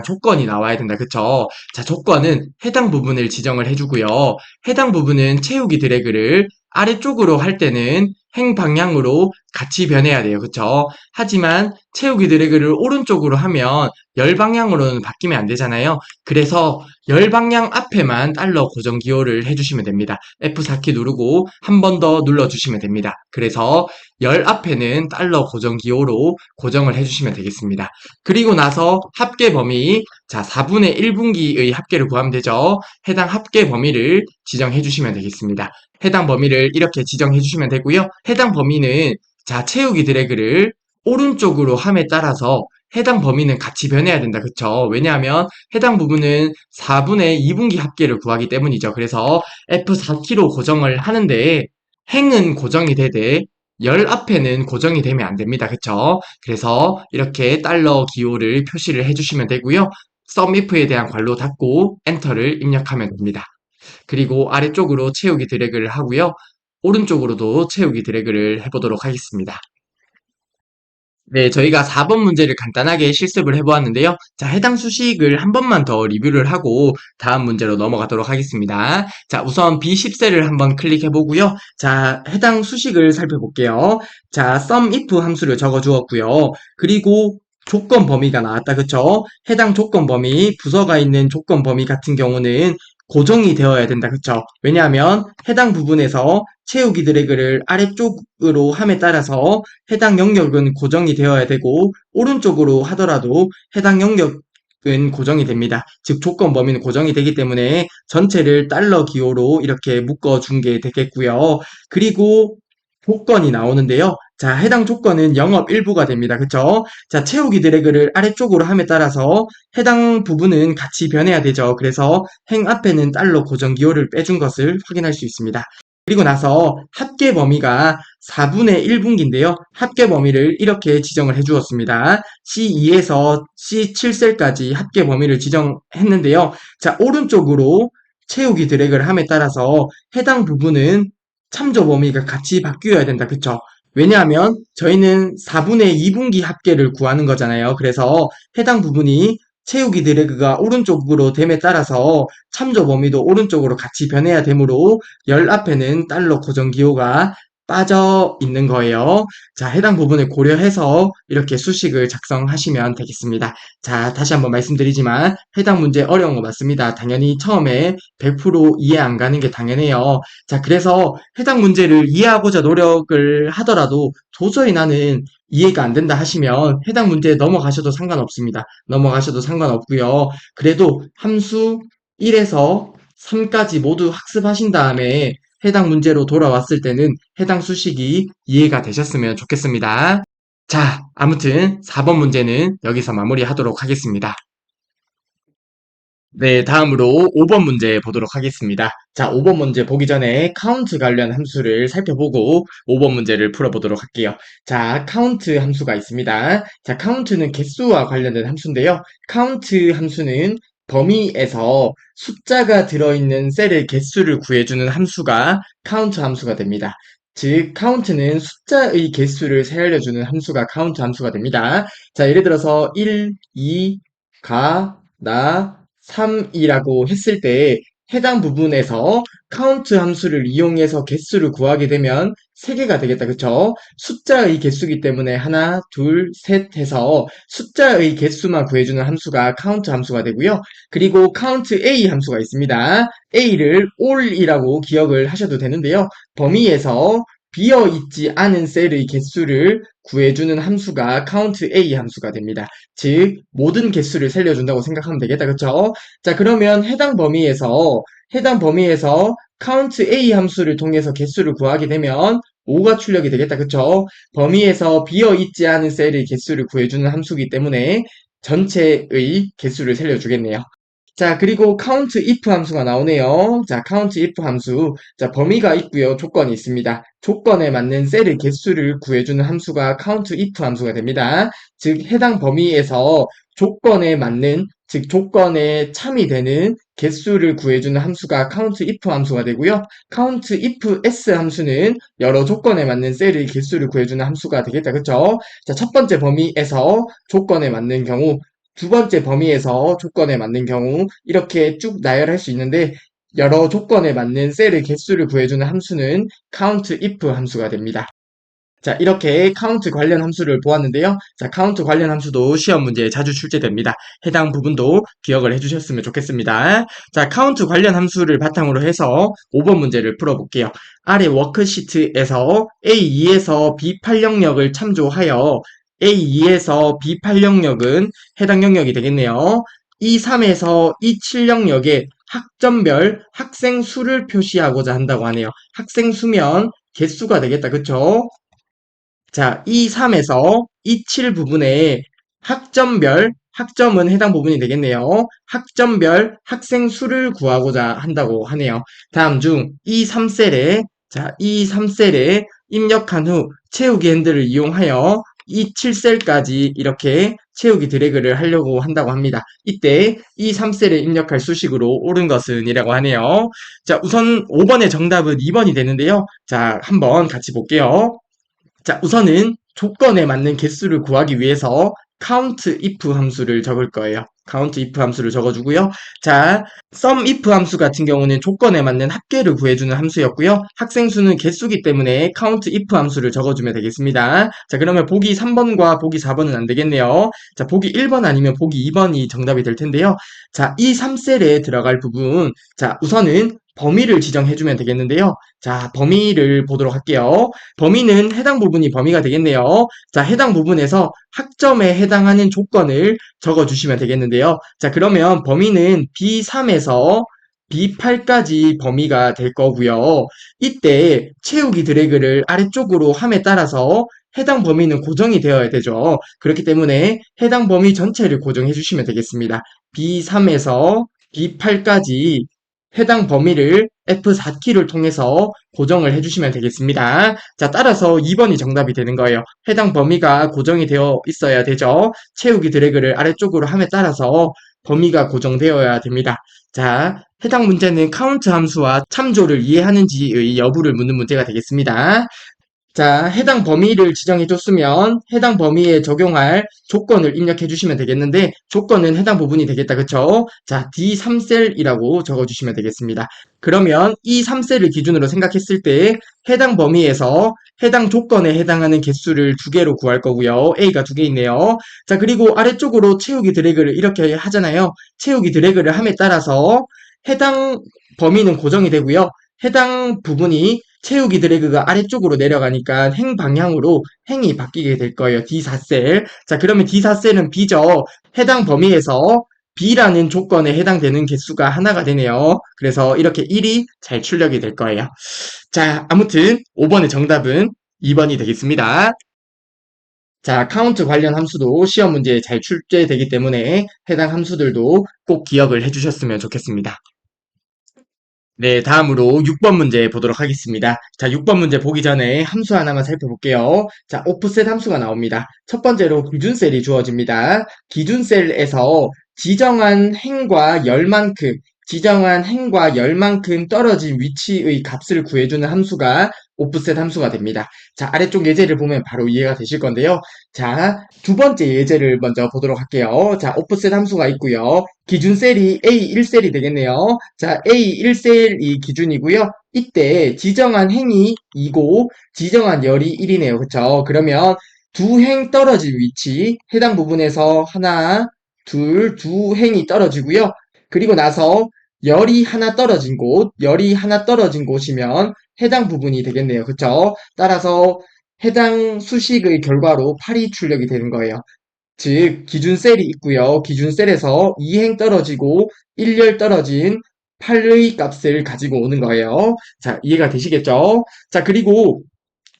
조건이 나와야 된다. 그쵸? 자, 조건은 해당 부분을 지정을 해주고요. 해당 부분은 채우기 드래그를 아래쪽으로 할 때는 행 방향으로 같이 변해야 돼요. 그쵸? 하지만 채우기 드래그를 오른쪽으로 하면 열 방향으로는 바뀌면 안 되잖아요. 그래서 열 방향 앞에만 달러 고정 기호를 해주시면 됩니다. F4키 누르고 한 번 더 눌러주시면 됩니다. 그래서 열 앞에는 달러 고정 기호로 고정을 해주시면 되겠습니다. 그리고 나서 합계 범위, 자, 4분의 1분기의 합계를 구하면 되죠. 해당 합계 범위를 지정해 주시면 되겠습니다. 해당 범위를 이렇게 지정해 주시면 되고요. 해당 범위는 자, 채우기 드래그를 오른쪽으로 함에 따라서 해당 범위는 같이 변해야 된다. 그쵸? 왜냐하면 해당 부분은 4분의 2분기 합계를 구하기 때문이죠. 그래서 F4키로 고정을 하는데 행은 고정이 되되 열 앞에는 고정이 되면 안 됩니다. 그쵸? 그래서 이렇게 달러 기호를 표시를 해주시면 되고요. SUMIF에 대한 괄호 닫고 엔터를 입력하면 됩니다. 그리고 아래쪽으로 채우기 드래그를 하고요. 오른쪽으로도 채우기 드래그를 해보도록 하겠습니다. 네, 저희가 4번 문제를 간단하게 실습을 해보았는데요. 자, 해당 수식을 한 번만 더 리뷰를 하고 다음 문제로 넘어가도록 하겠습니다. 자, 우선 B10셀을 한번 클릭해보고요. 자, 해당 수식을 살펴볼게요. 자, SUMIF 함수를 적어주었고요. 그리고 조건 범위가 나왔다, 그쵸? 해당 조건 범위, 부서가 있는 조건 범위 같은 경우는 고정이 되어야 된다, 그쵸? 왜냐하면 해당 부분에서 채우기 드래그를 아래쪽으로 함에 따라서 해당 영역은 고정이 되어야 되고 오른쪽으로 하더라도 해당 영역은 고정이 됩니다. 즉 조건 범위는 고정이 되기 때문에 전체를 달러 기호로 이렇게 묶어준 게 되겠고요. 그리고 조건이 나오는데요. 자, 해당 조건은 영업 일부가 됩니다. 그쵸? 자, 채우기 드래그를 아래쪽으로 함에 따라서 해당 부분은 같이 변해야 되죠. 그래서 행 앞에는 달러 고정 기호를 빼준 것을 확인할 수 있습니다. 그리고 나서 합계 범위가 4분의 1분기인데요. 합계 범위를 이렇게 지정을 해주었습니다. C2에서 C7셀까지 합계 범위를 지정했는데요. 자, 오른쪽으로 채우기 드래그를 함에 따라서 해당 부분은 참조 범위가 같이 바뀌어야 된다. 그쵸? 왜냐하면 저희는 4분의 2분기 합계를 구하는 거잖아요. 그래서 해당 부분이 채우기 드래그가 오른쪽으로 됨에 따라서 참조 범위도 오른쪽으로 같이 변해야 되므로 열 앞에는 달러 고정 기호가 빠져 있는 거예요. 자, 해당 부분을 고려해서 이렇게 수식을 작성하시면 되겠습니다. 자, 다시 한번 말씀드리지만 해당 문제 어려운 거 맞습니다. 당연히 처음에 100% 이해 안 가는 게 당연해요. 자, 그래서 해당 문제를 이해하고자 노력을 하더라도 도저히 나는 이해가 안 된다 하시면 해당 문제에 넘어가셔도 상관없습니다. 넘어가셔도 상관없고요. 그래도 함수 1에서 3까지 모두 학습하신 다음에 해당 문제로 돌아왔을 때는 해당 수식이 이해가 되셨으면 좋겠습니다. 자, 아무튼 4번 문제는 여기서 마무리하도록 하겠습니다. 네, 다음으로 5번 문제 보도록 하겠습니다. 자, 5번 문제 보기 전에 카운트 관련 함수를 살펴보고 5번 문제를 풀어보도록 할게요. 자, 카운트 함수가 있습니다. 자, 카운트는 개수와 관련된 함수인데요. 카운트 함수는 범위에서 숫자가 들어있는 셀의 개수를 구해주는 함수가 카운트 함수가 됩니다. 즉, 카운트는 숫자의 개수를 세알려주는 함수가 카운트 함수가 됩니다. 자, 예를 들어서 1, 2, 나, 3이라고 했을 때 해당 부분에서 카운트 함수를 이용해서 개수를 구하게 되면 3개가 되겠다. 그쵸? 숫자의 개수이기 때문에 하나, 둘, 셋 해서 숫자의 개수만 구해주는 함수가 카운트 함수가 되고요. 그리고 카운트 A 함수가 있습니다. A를 all이라고 기억을 하셔도 되는데요. 범위에서 비어있지 않은 셀의 개수를 구해주는 함수가 count A 함수가 됩니다. 즉 모든 개수를 살려준다고 생각하면 되겠다. 그쵸? 자, 그러면 해당 범위에서 count A 함수를 통해서 개수를 구하게 되면 5가 출력이 되겠다. 그쵸? 범위에서 비어있지 않은 셀의 개수를 구해주는 함수이기 때문에 전체의 개수를 살려주겠네요. 자, 그리고 count if 함수가 나오네요. 자, count if 함수. 자, 범위가 있고요. 조건이 있습니다. 조건에 맞는 셀의 개수를 구해주는 함수가 count if 함수가 됩니다. 즉, 해당 범위에서 조건에 맞는, 즉, 조건에 참이되는 개수를 구해주는 함수가 count if 함수가 되고요. count if s 함수는 여러 조건에 맞는 셀의 개수를 구해주는 함수가 되겠다. 그쵸? 자, 첫 번째 범위에서 조건에 맞는 경우, 두 번째 범위에서 조건에 맞는 경우 이렇게 쭉 나열할 수 있는데 여러 조건에 맞는 셀의 개수를 구해주는 함수는 count if 함수가 됩니다. 자, 이렇게 count 관련 함수를 보았는데요. 자, count 관련 함수도 시험 문제에 자주 출제됩니다. 해당 부분도 기억을 해주셨으면 좋겠습니다. 자, count 관련 함수를 바탕으로 해서 5번 문제를 풀어볼게요. 아래 워크시트에서 A2에서 B8 영역을 참조하여 A2에서 B8 영역은 해당 영역이 되겠네요. E3에서 E7 영역의 학점별 학생 수를 표시하고자 한다고 하네요. 학생 수면 개수가 되겠다. 그쵸? 자, 이 3에서 이 7 부분에 학점은 해당 부분이 되겠네요. 학점별 학생 수를 구하고자 한다고 하네요. 다음 중 이 3셀에, 자, 이 3셀에 입력한 후 채우기 핸들을 이용하여 이 7셀까지 이렇게 채우기 드래그를 하려고 한다고 합니다. 이때 이 3셀에 입력할 수식으로 옳은 것은 이라고 하네요. 자, 우선 5번의 정답은 2번이 되는데요. 자, 한번 같이 볼게요. 자, 우선은 조건에 맞는 개수를 구하기 위해서 count if 함수를 적을 거예요. count if 함수를 적어주고요. 자, sum if 함수 같은 경우는 조건에 맞는 합계를 구해주는 함수였고요. 학생 수는 개수기 때문에 count if 함수를 적어주면 되겠습니다. 자, 그러면 보기 3번과 보기 4번은 안 되겠네요. 자, 보기 1번 아니면 보기 2번이 정답이 될 텐데요. 자, 이 3셀에 들어갈 부분, 자, 우선은 범위를 지정해주면 되겠는데요. 자, 범위를 보도록 할게요. 범위는 해당 부분이 범위가 되겠네요. 자, 해당 부분에서 학점에 해당하는 조건을 적어주시면 되겠는데요. 자, 그러면 범위는 B3에서 B8까지 범위가 될 거고요. 이때 채우기 드래그를 아래쪽으로 함에 따라서 해당 범위는 고정이 되어야 되죠. 그렇기 때문에 해당 범위 전체를 고정해 주시면 되겠습니다. B3에서 B8까지 해당 범위를 F4키를 통해서 고정을 해주시면 되겠습니다. 자, 따라서 2번이 정답이 되는 거예요. 해당 범위가 고정이 되어 있어야 되죠. 채우기 드래그를 아래쪽으로 함에 따라서 범위가 고정되어야 됩니다. 자, 해당 문제는 카운트 함수와 참조를 이해하는지의 여부를 묻는 문제가 되겠습니다. 자, 해당 범위를 지정해줬으면 해당 범위에 적용할 조건을 입력해주시면 되겠는데 조건은 해당 부분이 되겠다. 그쵸? 자, D3셀이라고 적어주시면 되겠습니다. 그러면 이 3셀을 기준으로 생각했을 때 해당 범위에서 해당 조건에 해당하는 개수를 두 개로 구할 거고요. A가 두 개 있네요. 자, 그리고 아래쪽으로 채우기 드래그를 이렇게 하잖아요. 채우기 드래그를 함에 따라서 해당 범위는 고정이 되고요. 해당 부분이 채우기 드래그가 아래쪽으로 내려가니까 행 방향으로 행이 바뀌게 될 거예요. D4셀. 자, 그러면 D4셀은 B죠. 해당 범위에서 B라는 조건에 해당되는 개수가 하나가 되네요. 그래서 이렇게 1이 잘 출력이 될 거예요. 자, 아무튼 5번의 정답은 2번이 되겠습니다. 자, 카운트 관련 함수도 시험 문제에 잘 출제되기 때문에 해당 함수들도 꼭 기억을 해주셨으면 좋겠습니다. 네, 다음으로 6번 문제 보도록 하겠습니다. 자, 6번 문제 보기 전에 함수 하나만 살펴볼게요. 자, 오프셋 함수가 나옵니다. 첫 번째로 기준셀이 주어집니다. 기준셀에서 지정한 행과 열만큼 떨어진 위치의 값을 구해주는 함수가 오프셋 함수가 됩니다. 자, 아래쪽 예제를 보면 바로 이해가 되실 건데요. 자, 두 번째 예제를 먼저 보도록 할게요. 자, 오프셋 함수가 있고요. 기준셀이 A1셀이 되겠네요. 자, A1셀이 기준이고요. 이때 지정한 행이 2고 지정한 열이 1이네요. 그쵸? 그러면 두 행 떨어진 위치, 해당 부분에서 하나, 둘, 두 행이 떨어지고요. 그리고 나서 열이 하나 떨어진 곳이면 해당 부분이 되겠네요. 그쵸? 따라서 해당 수식의 결과로 8이 출력이 되는 거예요. 즉 기준셀이 있고요. 기준셀에서 2행 떨어지고 1열 떨어진 8의 값을 가지고 오는 거예요. 자, 이해가 되시겠죠? 자, 그리고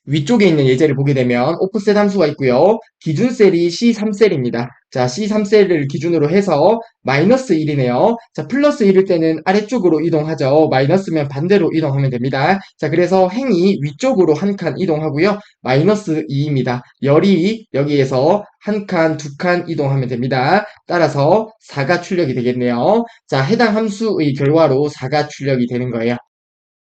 위쪽에 있는 예제를 보게 되면 오프셋 함수가 있고요. 기준셀이 C3셀입니다. 자, C3셀을 기준으로 해서 마이너스 1이네요. 자, 플러스 1일 때는 아래쪽으로 이동하죠. 마이너스면 반대로 이동하면 됩니다. 자, 그래서 행이 위쪽으로 한 칸 이동하고요. 마이너스 2입니다. 열이 여기에서 한 칸, 두 칸 이동하면 됩니다. 따라서 4가 출력이 되겠네요. 자, 해당 함수의 결과로 4가 출력이 되는 거예요.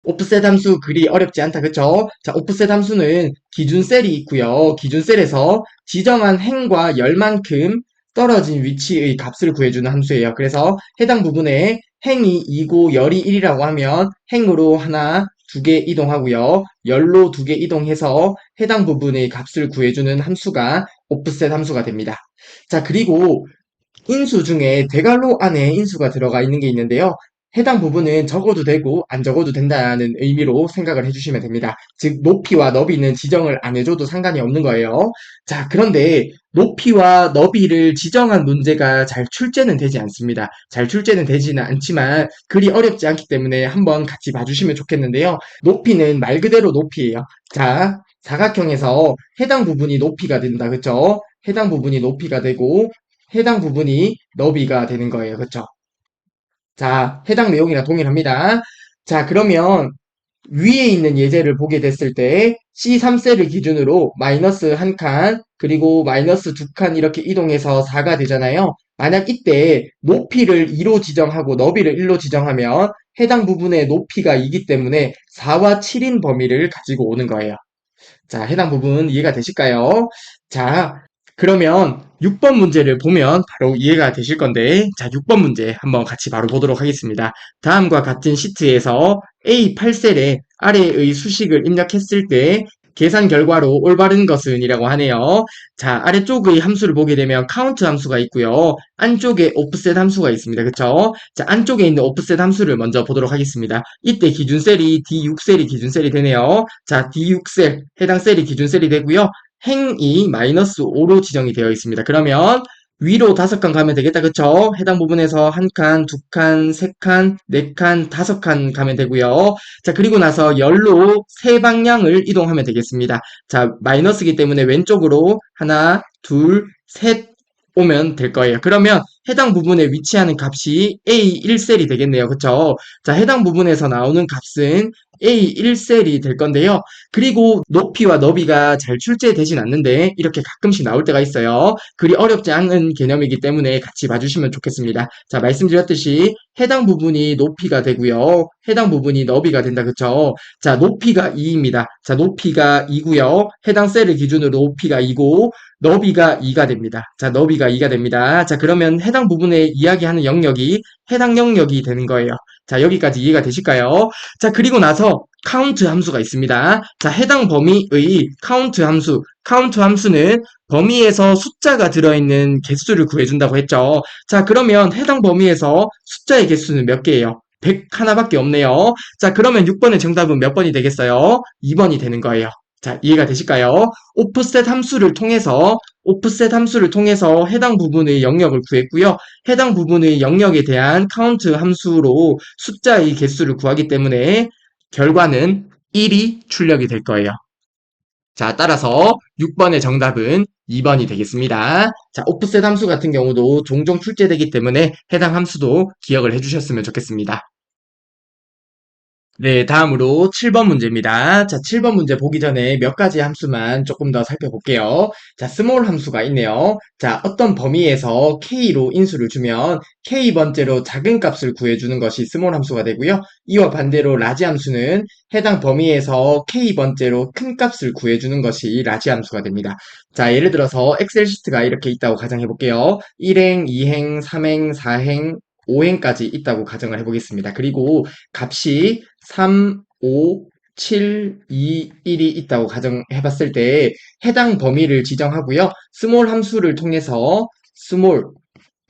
오프셋 함수 그리 어렵지 않다. 그쵸? 자, 오프셋 함수는 기준셀이 있고요. 기준셀에서 지정한 행과 열만큼 떨어진 위치의 값을 구해주는 함수예요. 그래서 해당 부분에 행이 2고 열이 1이라고 하면 행으로 하나, 두 개 이동하고요. 열로 두 개 이동해서 해당 부분의 값을 구해주는 함수가 오프셋 함수가 됩니다. 자, 그리고 인수 중에 대괄호 안에 인수가 들어가 있는 게 있는데요. 해당 부분은 적어도 되고 안 적어도 된다는 의미로 생각을 해주시면 됩니다. 즉 높이와 너비는 지정을 안 해줘도 상관이 없는 거예요. 자, 그런데 높이와 너비를 지정한 문제가 잘 출제는 되지 않습니다. 잘 출제는 되지는 않지만 그리 어렵지 않기 때문에 한번 같이 봐주시면 좋겠는데요. 높이는 말 그대로 높이예요. 자, 사각형에서 해당 부분이 높이가 된다. 그쵸? 해당 부분이 높이가 되고 해당 부분이 너비가 되는 거예요. 그쵸? 자, 해당 내용이랑 동일합니다. 자, 그러면 위에 있는 예제를 보게 됐을 때 C3셀을 기준으로 마이너스 한 칸, 그리고 마이너스 두 칸 이렇게 이동해서 4가 되잖아요. 만약 이때 높이를 2로 지정하고 너비를 1로 지정하면 해당 부분의 높이가 2기 때문에 4와 7인 범위를 가지고 오는 거예요. 자, 해당 부분 이해가 되실까요? 자, 그러면 6번 문제를 보면 바로 이해가 되실 건데, 자, 6번 문제 한번 같이 바로 보도록 하겠습니다. 다음과 같은 시트에서 A8셀에 아래의 수식을 입력했을 때 계산 결과로 올바른 것은 이라고 하네요. 자, 아래쪽의 함수를 보게 되면 카운트 함수가 있고요. 안쪽에 오프셋 함수가 있습니다. 그쵸? 자, 안쪽에 있는 오프셋 함수를 먼저 보도록 하겠습니다. 이때 기준셀이 D6셀이 기준셀이 되네요. 자, D6셀, 해당 셀이 기준셀이 되고요. 행이 마이너스 5로 지정이 되어 있습니다. 그러면 위로 5칸 가면 되겠다. 그쵸? 해당 부분에서 한 칸, 두 칸, 세 칸, 네 칸, 5칸 가면 되고요. 자, 그리고 나서 열로 세 방향을 이동하면 되겠습니다. 자, 마이너스이기 때문에 왼쪽으로 하나, 둘, 셋 오면 될 거예요. 그러면 해당 부분에 위치하는 값이 A1셀이 되겠네요. 그쵸? 자, 해당 부분에서 나오는 값은 A1셀이 될 건데요. 그리고 높이와 너비가 잘 출제되진 않는데 이렇게 가끔씩 나올 때가 있어요. 그리 어렵지 않은 개념이기 때문에 같이 봐주시면 좋겠습니다. 자, 말씀드렸듯이 해당 부분이 높이가 되고요. 해당 부분이 너비가 된다. 그쵸? 자, 높이가 2입니다. 자, 높이가 2고요. 해당 셀을 기준으로 높이가 2고 너비가 2가 됩니다. 자, 너비가 2가 됩니다. 자, 그러면 해당 부분에 이야기하는 영역이 해당 영역이 되는 거예요. 자, 여기까지 이해가 되실까요? 자, 그리고 나서 카운트 함수가 있습니다. 자, 해당 범위의 카운트 함수는 범위에서 숫자가 들어있는 개수를 구해준다고 했죠. 자, 그러면 해당 범위에서 숫자의 개수는 몇 개예요? 101밖에 없네요. 자, 그러면 6번의 정답은 몇 번이 되겠어요? 2번이 되는 거예요. 자, 이해가 되실까요? 오프셋 함수를 통해서 해당 부분의 영역을 구했고요. 해당 부분의 영역에 대한 카운트 함수로 숫자의 개수를 구하기 때문에 결과는 1이 출력이 될 거예요. 자, 따라서 6번의 정답은 2번이 되겠습니다. 자, 오프셋 함수 같은 경우도 종종 출제되기 때문에 해당 함수도 기억을 해주셨으면 좋겠습니다. 네, 다음으로 7번 문제입니다. 자, 7번 문제 보기 전에 몇 가지 함수만 조금 더 살펴볼게요. 자, 스몰 함수가 있네요. 자, 어떤 범위에서 k로 인수를 주면 k번째로 작은 값을 구해주는 것이 스몰 함수가 되고요. 이와 반대로 라지 함수는 해당 범위에서 k번째로 큰 값을 구해주는 것이 라지 함수가 됩니다. 자, 예를 들어서 엑셀 시트가 이렇게 있다고 가정해볼게요. 1행, 2행, 3행, 4행, 5행까지 있다고 가정을 해보겠습니다. 그리고 값이 3, 5, 7, 2, 1이 있다고 가정해봤을 때 해당 범위를 지정하고요. 스몰 함수를 통해서 스몰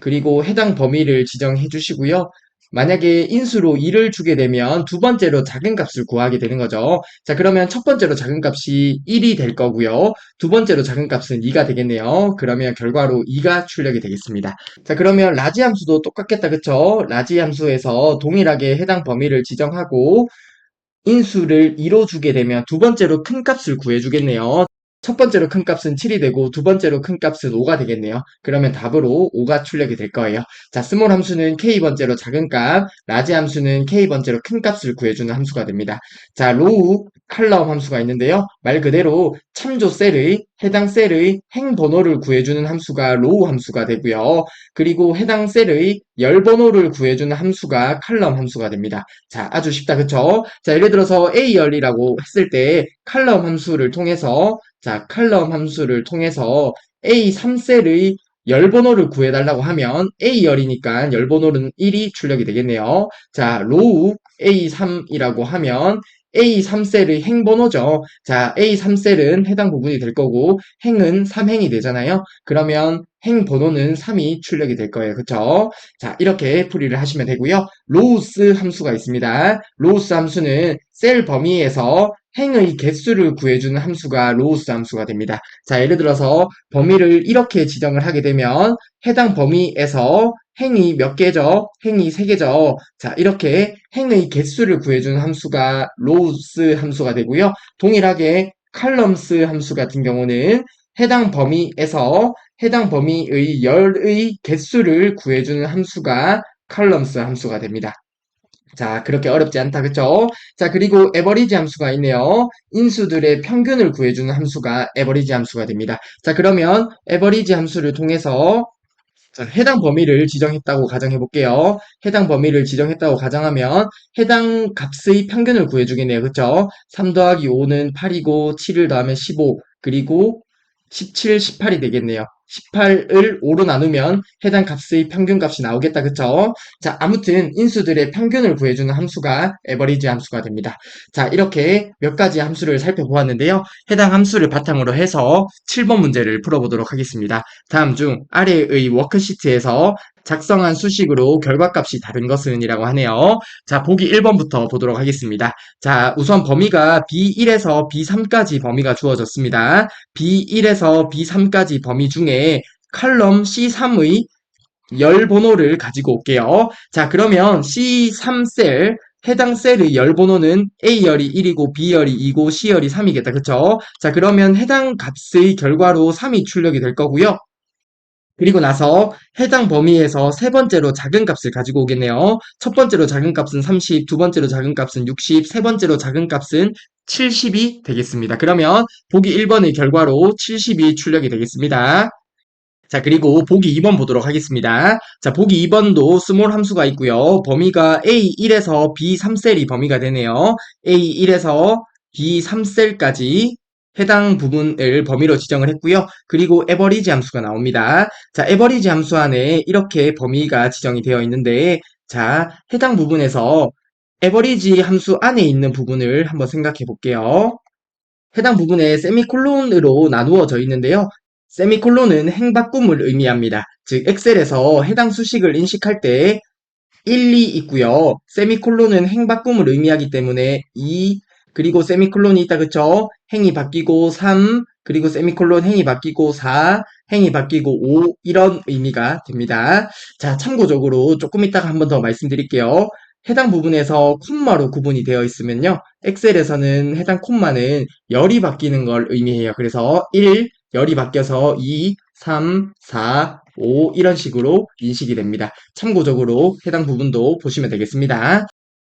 그리고 해당 범위를 지정해 주시고요. 만약에 인수로 2를 주게 되면 두 번째로 작은 값을 구하게 되는 거죠. 자, 그러면 첫 번째로 작은 값이 1이 될 거고요. 두 번째로 작은 값은 2가 되겠네요. 그러면 결과로 2가 출력이 되겠습니다. 자, 그러면 라지 함수도 똑같겠다. 그쵸? 라지 함수에서 동일하게 해당 범위를 지정하고 인수를 2로 주게 되면 두 번째로 큰 값을 구해주겠네요. 첫 번째로 큰 값은 7이 되고 두 번째로 큰 값은 5가 되겠네요. 그러면 답으로 5가 출력이 될 거예요. 자, 스몰 함수는 k번째로 작은 값, 라지 함수는 k번째로 큰 값을 구해주는 함수가 됩니다. 자, 로우, 칼럼 함수가 있는데요. 말 그대로 참조 셀의 해당 셀의 행 번호를 구해주는 함수가 로우 함수가 되고요. 그리고 해당 셀의 열 번호를 구해주는 함수가 칼럼 함수가 됩니다. 자, 아주 쉽다. 그쵸? 자, 예를 들어서 A열이라고 했을 때 칼럼 함수를 통해서 A3셀의 열 번호를 구해달라고 하면 A열이니까 열 번호는 1이 출력이 되겠네요. 자, 로우 A3이라고 하면 A3셀의 행번호죠. 자, A3셀은 해당 부분이 될 거고 행은 3행이 되잖아요. 그러면 행 번호는 3이 출력이 될 거예요. 그쵸? 자, 이렇게 풀이를 하시면 되고요. 로우스 함수가 있습니다. 로우스 함수는 셀 범위에서 행의 개수를 구해주는 함수가 로우스 함수가 됩니다. 자, 예를 들어서 범위를 이렇게 지정을 하게 되면 해당 범위에서 행이 몇 개죠? 행이 3개죠. 자, 이렇게 행의 개수를 구해주는 함수가 로우스 함수가 되고요. 동일하게 칼럼스 함수 같은 경우는 해당 범위에서 해당 범위의 열의 개수를 구해주는 함수가 칼럼스 함수가 됩니다. 자, 그렇게 어렵지 않다. 그쵸? 자, 그리고 에버리지 함수가 있네요. 인수들의 평균을 구해주는 함수가 에버리지 함수가 됩니다. 자, 그러면 에버리지 함수를 통해서 자, 해당 범위를 지정했다고 가정해 볼게요. 해당 범위를 지정했다고 가정하면 해당 값의 평균을 구해주겠네요. 그쵸? 3 더하기 5는 8이고 7을 더하면 15 그리고 17, 18이 되겠네요. 18을 5로 나누면 해당 값의 평균값이 나오겠다. 그쵸? 자, 아무튼 인수들의 평균을 구해주는 함수가 에버리지 함수가 됩니다. 자, 이렇게 몇 가지 함수를 살펴보았는데요. 해당 함수를 바탕으로 해서 7번 문제를 풀어보도록 하겠습니다. 다음 중 아래의 워크시트에서 작성한 수식으로 결과값이 다른 것은 이라고 하네요. 자, 보기 1번부터 보도록 하겠습니다. 자, 우선 범위가 B1에서 B3까지 범위가 주어졌습니다. B1에서 B3까지 범위 중에 칼럼 C3의 열 번호를 가지고 올게요. 자, 그러면 C3셀 해당 셀의 열 번호는 A열이 1이고 B열이 2고 C열이 3이겠다. 그쵸? 자, 그러면 해당 값의 결과로 3이 출력이 될 거고요. 그리고 나서 해당 범위에서 세 번째로 작은 값을 가지고 오겠네요. 첫 번째로 작은 값은 30, 두 번째로 작은 값은 60, 세 번째로 작은 값은 70이 되겠습니다. 그러면 보기 1번의 결과로 70이 출력이 되겠습니다. 자, 그리고 보기 2번 보도록 하겠습니다. 자, 보기 2번도 스몰 함수가 있고요. 범위가 A1에서 B3셀이 범위가 되네요. A1에서 B3셀까지 해당 부분을 범위로 지정을 했고요. 그리고 에버리지 함수가 나옵니다. 자, 에버리지 함수 안에 이렇게 범위가 지정이 되어 있는데, 자, 해당 부분에서 에버리지 함수 안에 있는 부분을 한번 생각해 볼게요. 해당 부분에 세미콜론으로 나누어져 있는데요. 세미콜론은 행바꿈을 의미합니다. 즉 엑셀에서 해당 수식을 인식할 때 1, 2 있고요. 세미콜론은 행바꿈을 의미하기 때문에 2, 그리고 세미콜론이 있다 그쵸? 행이 바뀌고 3, 그리고 세미콜론 행이 바뀌고 4, 행이 바뀌고 5 이런 의미가 됩니다. 자, 참고적으로 조금 이따가 한 번 더 말씀드릴게요. 해당 부분에서 콤마로 구분이 되어 있으면요. 엑셀에서는 해당 콤마는 열이 바뀌는 걸 의미해요. 그래서 1, 열이 바뀌어서 2, 3, 4, 5 이런 식으로 인식이 됩니다. 참고적으로 해당 부분도 보시면 되겠습니다.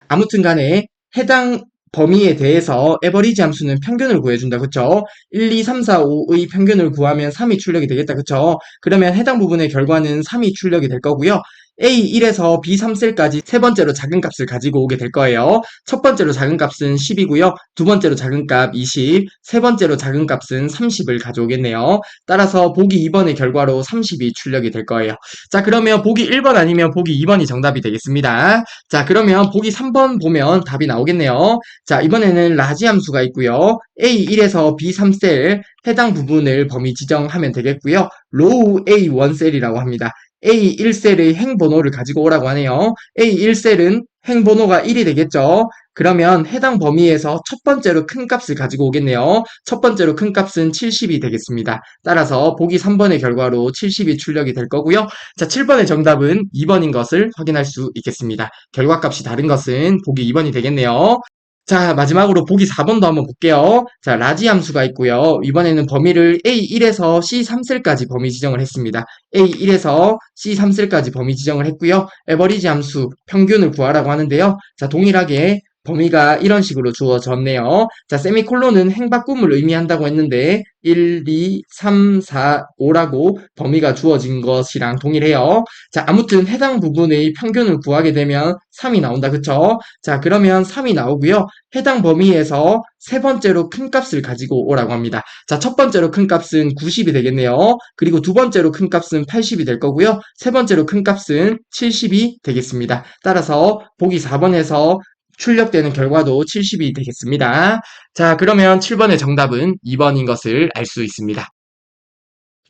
아무튼 간에 해당 범위에 대해서 에버리지 함수는 평균을 구해준다. 그쵸? 1, 2, 3, 4, 5의 평균을 구하면 3이 출력이 되겠다. 그쵸? 그러면 해당 부분의 결과는 3이 출력이 될 거고요. A1에서 B3셀까지 세 번째로 작은 값을 가지고 오게 될 거예요. 첫 번째로 작은 값은 10이고요. 두 번째로 작은 값 20, 세 번째로 작은 값은 30을 가져오겠네요. 따라서 보기 2번의 결과로 30이 출력이 될 거예요. 자, 그러면 보기 1번 아니면 보기 2번이 정답이 되겠습니다. 자, 그러면 보기 3번 보면 답이 나오겠네요. 자, 이번에는 라지 함수가 있고요. A1에서 B3셀 해당 부분을 범위 지정하면 되겠고요. 로우 A1셀이라고 합니다. A1셀의 행번호를 가지고 오라고 하네요. A1셀은 행번호가 1이 되겠죠. 그러면 해당 범위에서 첫 번째로 큰 값을 가지고 오겠네요. 첫 번째로 큰 값은 70이 되겠습니다. 따라서 보기 3번의 결과로 70이 출력이 될 거고요. 자, 7번의 정답은 2번인 것을 확인할 수 있겠습니다. 결과값이 다른 것은 보기 2번이 되겠네요. 자, 마지막으로 보기 4번도 한번 볼게요. 자, 라지 함수가 있고요. 이번에는 범위를 A1에서 C3셀까지 범위 지정을 했습니다. A1에서 C3셀까지 범위 지정을 했고요. 에버리지 함수 평균을 구하라고 하는데요. 자, 동일하게 범위가 이런 식으로 주어졌네요. 자, 세미콜론은 행바꿈을 의미한다고 했는데 1, 2, 3, 4, 5라고 범위가 주어진 것이랑 동일해요. 자, 아무튼 해당 부분의 평균을 구하게 되면 3이 나온다. 그쵸? 자, 그러면 3이 나오고요. 해당 범위에서 세 번째로 큰 값을 가지고 오라고 합니다. 자, 첫 번째로 큰 값은 90이 되겠네요. 그리고 두 번째로 큰 값은 80이 될 거고요. 세 번째로 큰 값은 70이 되겠습니다. 따라서 보기 4번에서 출력되는 결과도 70이 되겠습니다. 자, 그러면 7번의 정답은 2번인 것을 알 수 있습니다.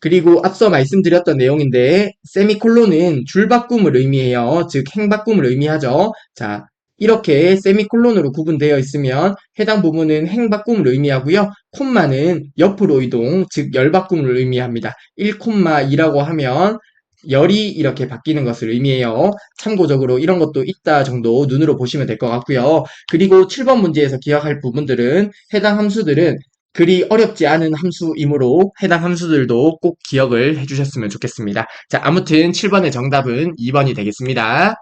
그리고 앞서 말씀드렸던 내용인데 세미콜론은 줄바꿈을 의미해요. 즉 행바꿈을 의미하죠. 자, 이렇게 세미콜론으로 구분되어 있으면 해당 부분은 행바꿈을 의미하고요. 콤마는 옆으로 이동, 즉 열바꿈을 의미합니다. 1,2라고 하면 열이 이렇게 바뀌는 것을 의미해요. 참고적으로 이런 것도 있다 정도 눈으로 보시면 될 것 같고요. 그리고 7번 문제에서 기억할 부분들은 해당 함수들은 그리 어렵지 않은 함수이므로 해당 함수들도 꼭 기억을 해주셨으면 좋겠습니다. 자, 아무튼 7번의 정답은 2번이 되겠습니다.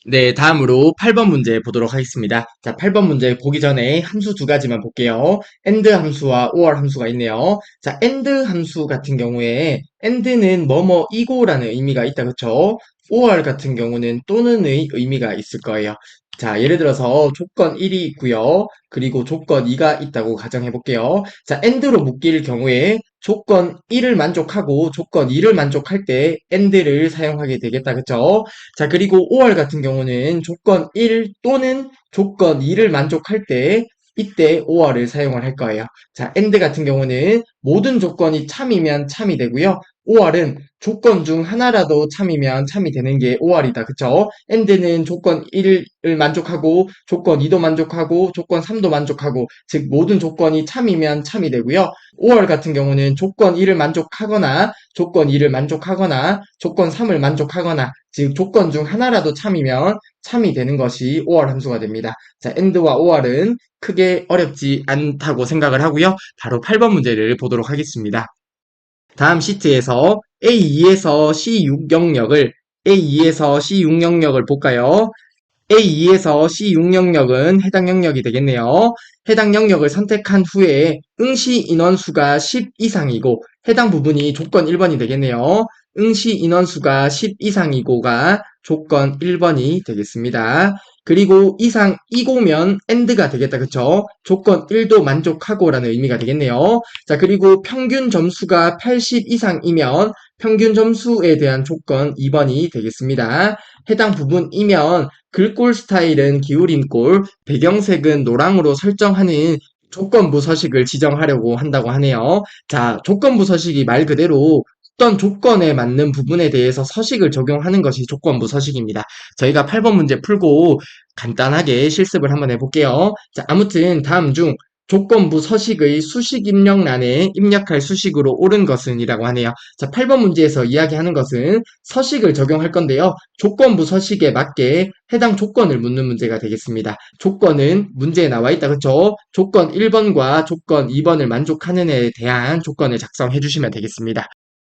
네, 다음으로 8번 문제 보도록 하겠습니다. 자, 8번 문제 보기 전에 함수 두 가지만 볼게요. AND 함수와 OR 함수가 있네요. 자, AND 함수 같은 경우에 AND는 뭐뭐이고라는 의미가 있다, 그쵸? OR 같은 경우는 또는의 의미가 있을 거예요. 자, 예를 들어서 조건 1이 있고요. 그리고 조건 2가 있다고 가정해 볼게요. 자, AND로 묶일 경우에 조건 1을 만족하고 조건 2를 만족할 때 AND를 사용하게 되겠다, 그쵸? 자, 그리고 5월 같은 경우는 조건 1 또는 조건 2를 만족할 때 이때 5월을 사용을 할 거예요. 자, AND 같은 경우는 모든 조건이 참이면 참이 되고요. 5월은 조건 중 하나라도 참이면 참이 되는 게 5월이다. 그쵸? AND는 조건 1을 만족하고 조건 2도 만족하고 조건 3도 만족하고 즉 모든 조건이 참이면 참이 되고요. 5월 같은 경우는 조건 1을 만족하거나 조건 2를 만족하거나 조건 3을 만족하거나 즉 조건 중 하나라도 참이면 참이 되는 것이 5월 함수가 됩니다. 자, AND와 5월은 크게 어렵지 않다고 생각을 하고요. 바로 8번 문제를 보도록 하겠습니다. 다음 시트에서 A2에서 C6 영역을 볼까요? A2에서 C6 영역은 해당 영역이 되겠네요. 해당 영역을 선택한 후에 응시 인원수가 10 이상이고 해당 부분이 조건 1번이 되겠네요. 응시 인원수가 10 이상이고가 조건 1번이 되겠습니다. 그리고 이상 이고면 AND가 되겠다. 그쵸? 조건 1도 만족하고라는 의미가 되겠네요. 자, 그리고 평균 점수가 80 이상이면 평균 점수에 대한 조건 2번이 되겠습니다. 해당 부분이면 글꼴 스타일은 기울임꼴, 배경색은 노랑으로 설정하는 조건부 서식을 지정하려고 한다고 하네요. 자, 조건부 서식이 말 그대로 어떤 조건에 맞는 부분에 대해서 서식을 적용하는 것이 조건부 서식입니다. 저희가 8번 문제 풀고 간단하게 실습을 한번 해볼게요. 자, 아무튼 다음 중 조건부 서식의 수식 입력란에 입력할 수식으로 옳은 것은 이라고 하네요. 자, 8번 문제에서 이야기하는 것은 서식을 적용할 건데요. 조건부 서식에 맞게 해당 조건을 묻는 문제가 되겠습니다. 조건은 문제에 나와 있다. 그쵸? 조건 1번과 조건 2번을 만족하는 애에 대한 조건을 작성해 주시면 되겠습니다.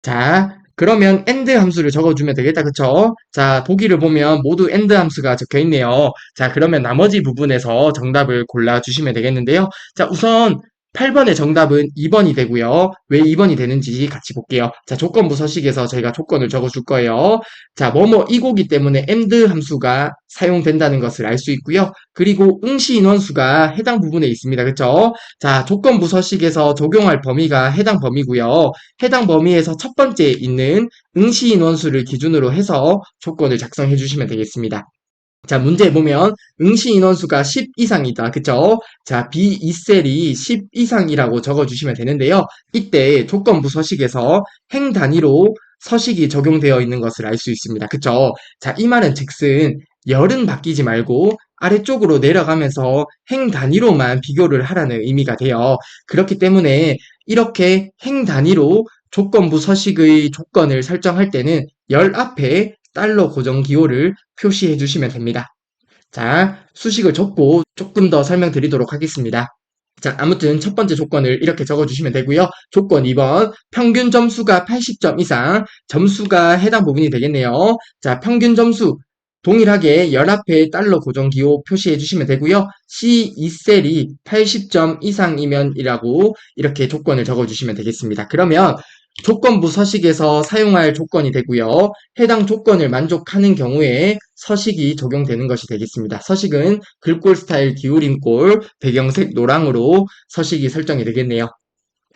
자, 그러면 AND 함수를 적어주면 되겠다. 그쵸? 자, 보기를 보면 모두 AND 함수가 적혀 있네요. 자, 그러면 나머지 부분에서 정답을 골라주시면 되겠는데요. 자, 우선 8번의 정답은 2번이 되고요. 왜 2번이 되는지 같이 볼게요. 자, 조건부 서식에서 저희가 조건을 적어줄 거예요. 자, 뭐뭐 이고기 때문에 AND 함수가 사용된다는 것을 알 수 있고요. 그리고 응시 인원수가 해당 부분에 있습니다. 그쵸? 자, 조건부 서식에서 적용할 범위가 해당 범위고요. 해당 범위에서 첫 번째에 있는 응시 인원수를 기준으로 해서 조건을 작성해 주시면 되겠습니다. 자, 문제 보면 응시 인원수가 10 이상이다. 그쵸? 자, B2셀이 10 이상이라고 적어주시면 되는데요. 이때 조건부 서식에서 행 단위로 서식이 적용되어 있는 것을 알 수 있습니다. 그쵸? 자, 이 말은 즉슨 열은 바뀌지 말고 아래쪽으로 내려가면서 행 단위로만 비교를 하라는 의미가 돼요. 그렇기 때문에 이렇게 행 단위로 조건부 서식의 조건을 설정할 때는 열 앞에 달러 고정 기호를 표시해 주시면 됩니다. 자, 수식을 적고 조금 더 설명드리도록 하겠습니다. 자, 아무튼 첫 번째 조건을 이렇게 적어주시면 되고요. 조건 2번, 평균 점수가 80점 이상, 점수가 해당 부분이 되겠네요. 자, 평균 점수 동일하게 열 앞에 달러 고정 기호 표시해 주시면 되고요. C2셀이 80점 이상이면 이라고 이렇게 조건을 적어주시면 되겠습니다. 그러면 조건부 서식에서 사용할 조건이 되고요. 해당 조건을 만족하는 경우에 서식이 적용되는 것이 되겠습니다. 서식은 글꼴 스타일 기울임꼴, 배경색 노랑으로 서식이 설정이 되겠네요.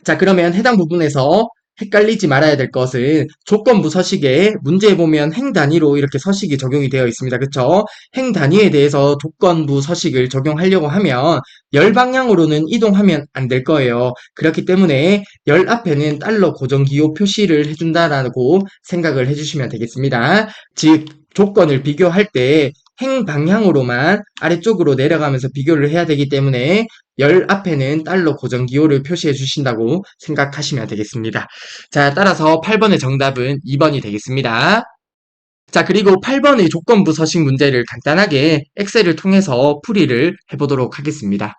자, 그러면 해당 부분에서 헷갈리지 말아야 될 것은 조건부 서식에 문제에 보면 행 단위로 이렇게 서식이 적용이 되어 있습니다. 그쵸? 행 단위에 대해서 조건부 서식을 적용하려고 하면 열 방향으로는 이동하면 안 될 거예요. 그렇기 때문에 열 앞에는 달러 고정 기호 표시를 해준다라고 생각을 해주시면 되겠습니다. 즉, 조건을 비교할 때 행 방향으로만 아래쪽으로 내려가면서 비교를 해야 되기 때문에 열 앞에는 달러 고정 기호를 표시해 주신다고 생각하시면 되겠습니다. 자, 따라서 8번의 정답은 2번이 되겠습니다. 자, 그리고 8번의 조건부 서식 문제를 간단하게 엑셀을 통해서 풀이를 해보도록 하겠습니다.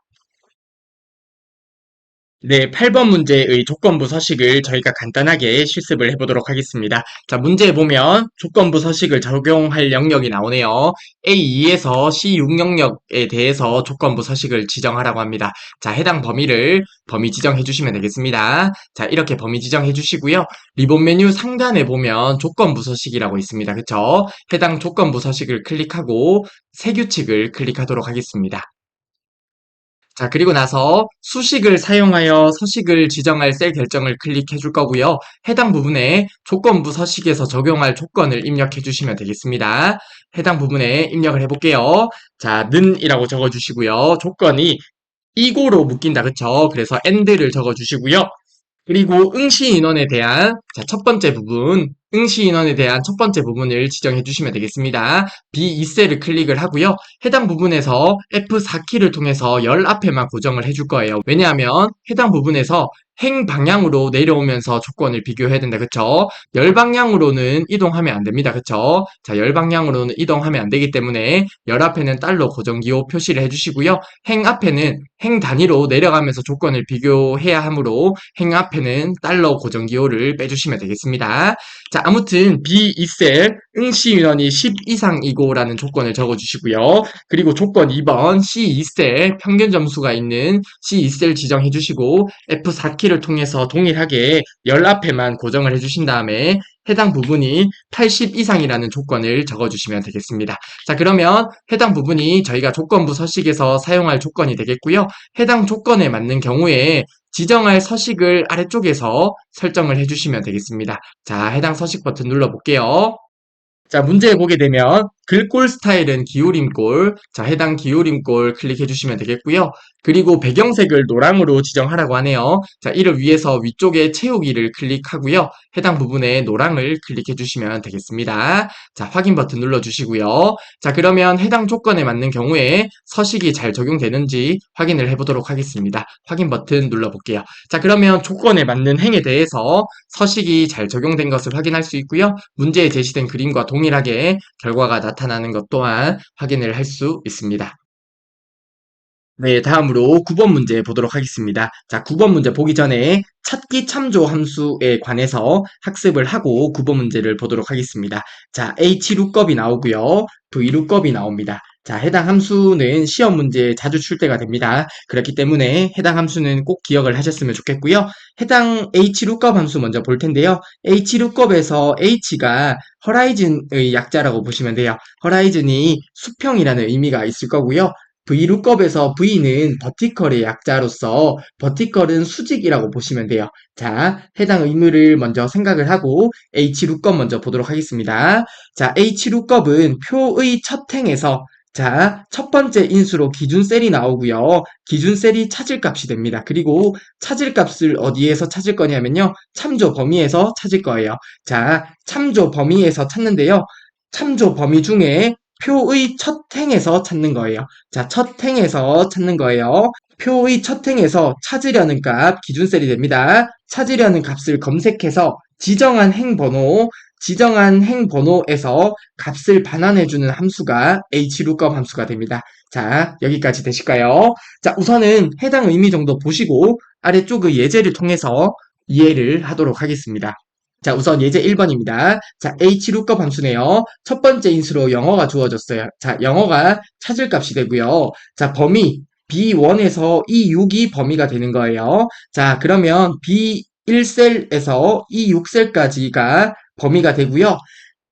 네, 8번 문제의 조건부 서식을 저희가 간단하게 실습을 해보도록 하겠습니다. 자, 문제에 보면 조건부 서식을 적용할 영역이 나오네요. A2에서 C6 영역에 대해서 조건부 서식을 지정하라고 합니다. 자, 해당 범위 지정해 주시면 되겠습니다. 자, 이렇게 범위 지정해 주시고요. 리본 메뉴 상단에 보면 조건부 서식이라고 있습니다. 그쵸? 해당 조건부 서식을 클릭하고 새 규칙을 클릭하도록 하겠습니다. 자, 그리고 나서 수식을 사용하여 서식을 지정할 셀 결정을 클릭해 줄 거고요. 해당 부분에 조건부 서식에서 적용할 조건을 입력해 주시면 되겠습니다. 해당 부분에 입력을 해볼게요. 자, 는이라고 적어주시고요. 조건이 이고로 묶인다. 그쵸? 그래서 AND를 적어주시고요. 그리고 응시 인원에 대한 자, 첫 번째 부분 응시 인원에 대한 첫 번째 부분을 지정해 주시면 되겠습니다. B2셀을 클릭을 하고요. 해당 부분에서 F4키를 통해서 열 앞에만 고정을 해줄 거예요. 왜냐하면 해당 부분에서 행 방향으로 내려오면서 조건을 비교해야 된다. 그쵸? 열 방향으로는 이동하면 안 됩니다. 그쵸? 자, 열 방향으로는 이동하면 안 되기 때문에 열 앞에는 달러 고정기호 표시를 해주시고요. 행 앞에는 행 단위로 내려가면서 조건을 비교해야 하므로 행 앞에는 달러 고정기호를 빼주시면 되겠습니다. 자, 아무튼 B2셀 응시 인원이 10 이상이고라는 조건을 적어주시고요. 그리고 조건 2번 C2셀 평균 점수가 있는 C2셀 지정해 주시고 F4키를 통해서 동일하게 열 앞에만 고정을 해주신 다음에 해당 부분이 80 이상이라는 조건을 적어주시면 되겠습니다. 자, 그러면 해당 부분이 저희가 조건부 서식에서 사용할 조건이 되겠고요. 해당 조건에 맞는 경우에 지정할 서식을 아래쪽에서 설정을 해주시면 되겠습니다. 자, 해당 서식 버튼 눌러볼게요. 자, 문제 보게 되면 글꼴 스타일은 기울임꼴. 자, 해당 기울임꼴 클릭해 주시면 되겠고요. 그리고 배경색을 노랑으로 지정하라고 하네요. 자, 이를 위해서 위쪽에 채우기를 클릭하고요. 해당 부분에 노랑을 클릭해 주시면 되겠습니다. 자, 확인 버튼 눌러 주시고요. 자, 그러면 해당 조건에 맞는 경우에 서식이 잘 적용되는지 확인을 해보도록 하겠습니다. 확인 버튼 눌러 볼게요. 자, 그러면 조건에 맞는 행에 대해서 서식이 잘 적용된 것을 확인할 수 있고요. 문제에 제시된 그림과 동일하게 결과가 나타나는 것 또한 확인을 할 수 있습니다. 네, 다음으로 9번 문제 보도록 하겠습니다. 자, 9번 문제 보기 전에 찾기 참조 함수에 관해서 학습을 하고 9번 문제를 보도록 하겠습니다. 자, HLOOKUP이 나오고요. VLOOKUP이 나옵니다. 자, 해당 함수는 시험 문제에 자주 출제가 됩니다. 그렇기 때문에 해당 함수는 꼭 기억을 하셨으면 좋겠고요. 해당 HLOOKUP 함수 먼저 볼 텐데요. HLOOKUP에서 H가 호라이즌의 약자라고 보시면 돼요. 호라이즌이 수평이라는 의미가 있을 거고요. VLOOKUP에서 V는 버티컬의 약자로서 버티컬은 수직이라고 보시면 돼요. 자, 해당 의무를 먼저 생각을 하고 HLOOKUP 먼저 보도록 하겠습니다. 자, HLOOKUP은 표의 첫 행에서 자, 첫 번째 인수로 기준셀이 나오고요. 기준셀이 찾을 값이 됩니다. 그리고 찾을 값을 어디에서 찾을 거냐면요. 참조 범위에서 찾을 거예요. 자, 참조 범위에서 찾는데요. 참조 범위 중에 표의 첫 행에서 찾는 거예요. 자, 첫 행에서 찾는 거예요. 표의 첫 행에서 찾으려는 값 기준셀이 됩니다. 찾으려는 값을 검색해서 지정한 행 번호에서 값을 반환해주는 함수가 HLOOKUP 함수가 됩니다. 자, 여기까지 되실까요? 자, 우선은 해당 의미 정도 보시고 아래쪽의 예제를 통해서 이해를 하도록 하겠습니다. 자, 우선 예제 1번입니다. 자, HLOOKUP 함수네요. 첫 번째 인수로 영어가 주어졌어요. 자, 영어가 찾을 값이 되고요. 자, 범위 B1에서 E6이 범위가 되는 거예요. 자, 그러면 B1셀에서 E6셀까지가 범위가 되고요.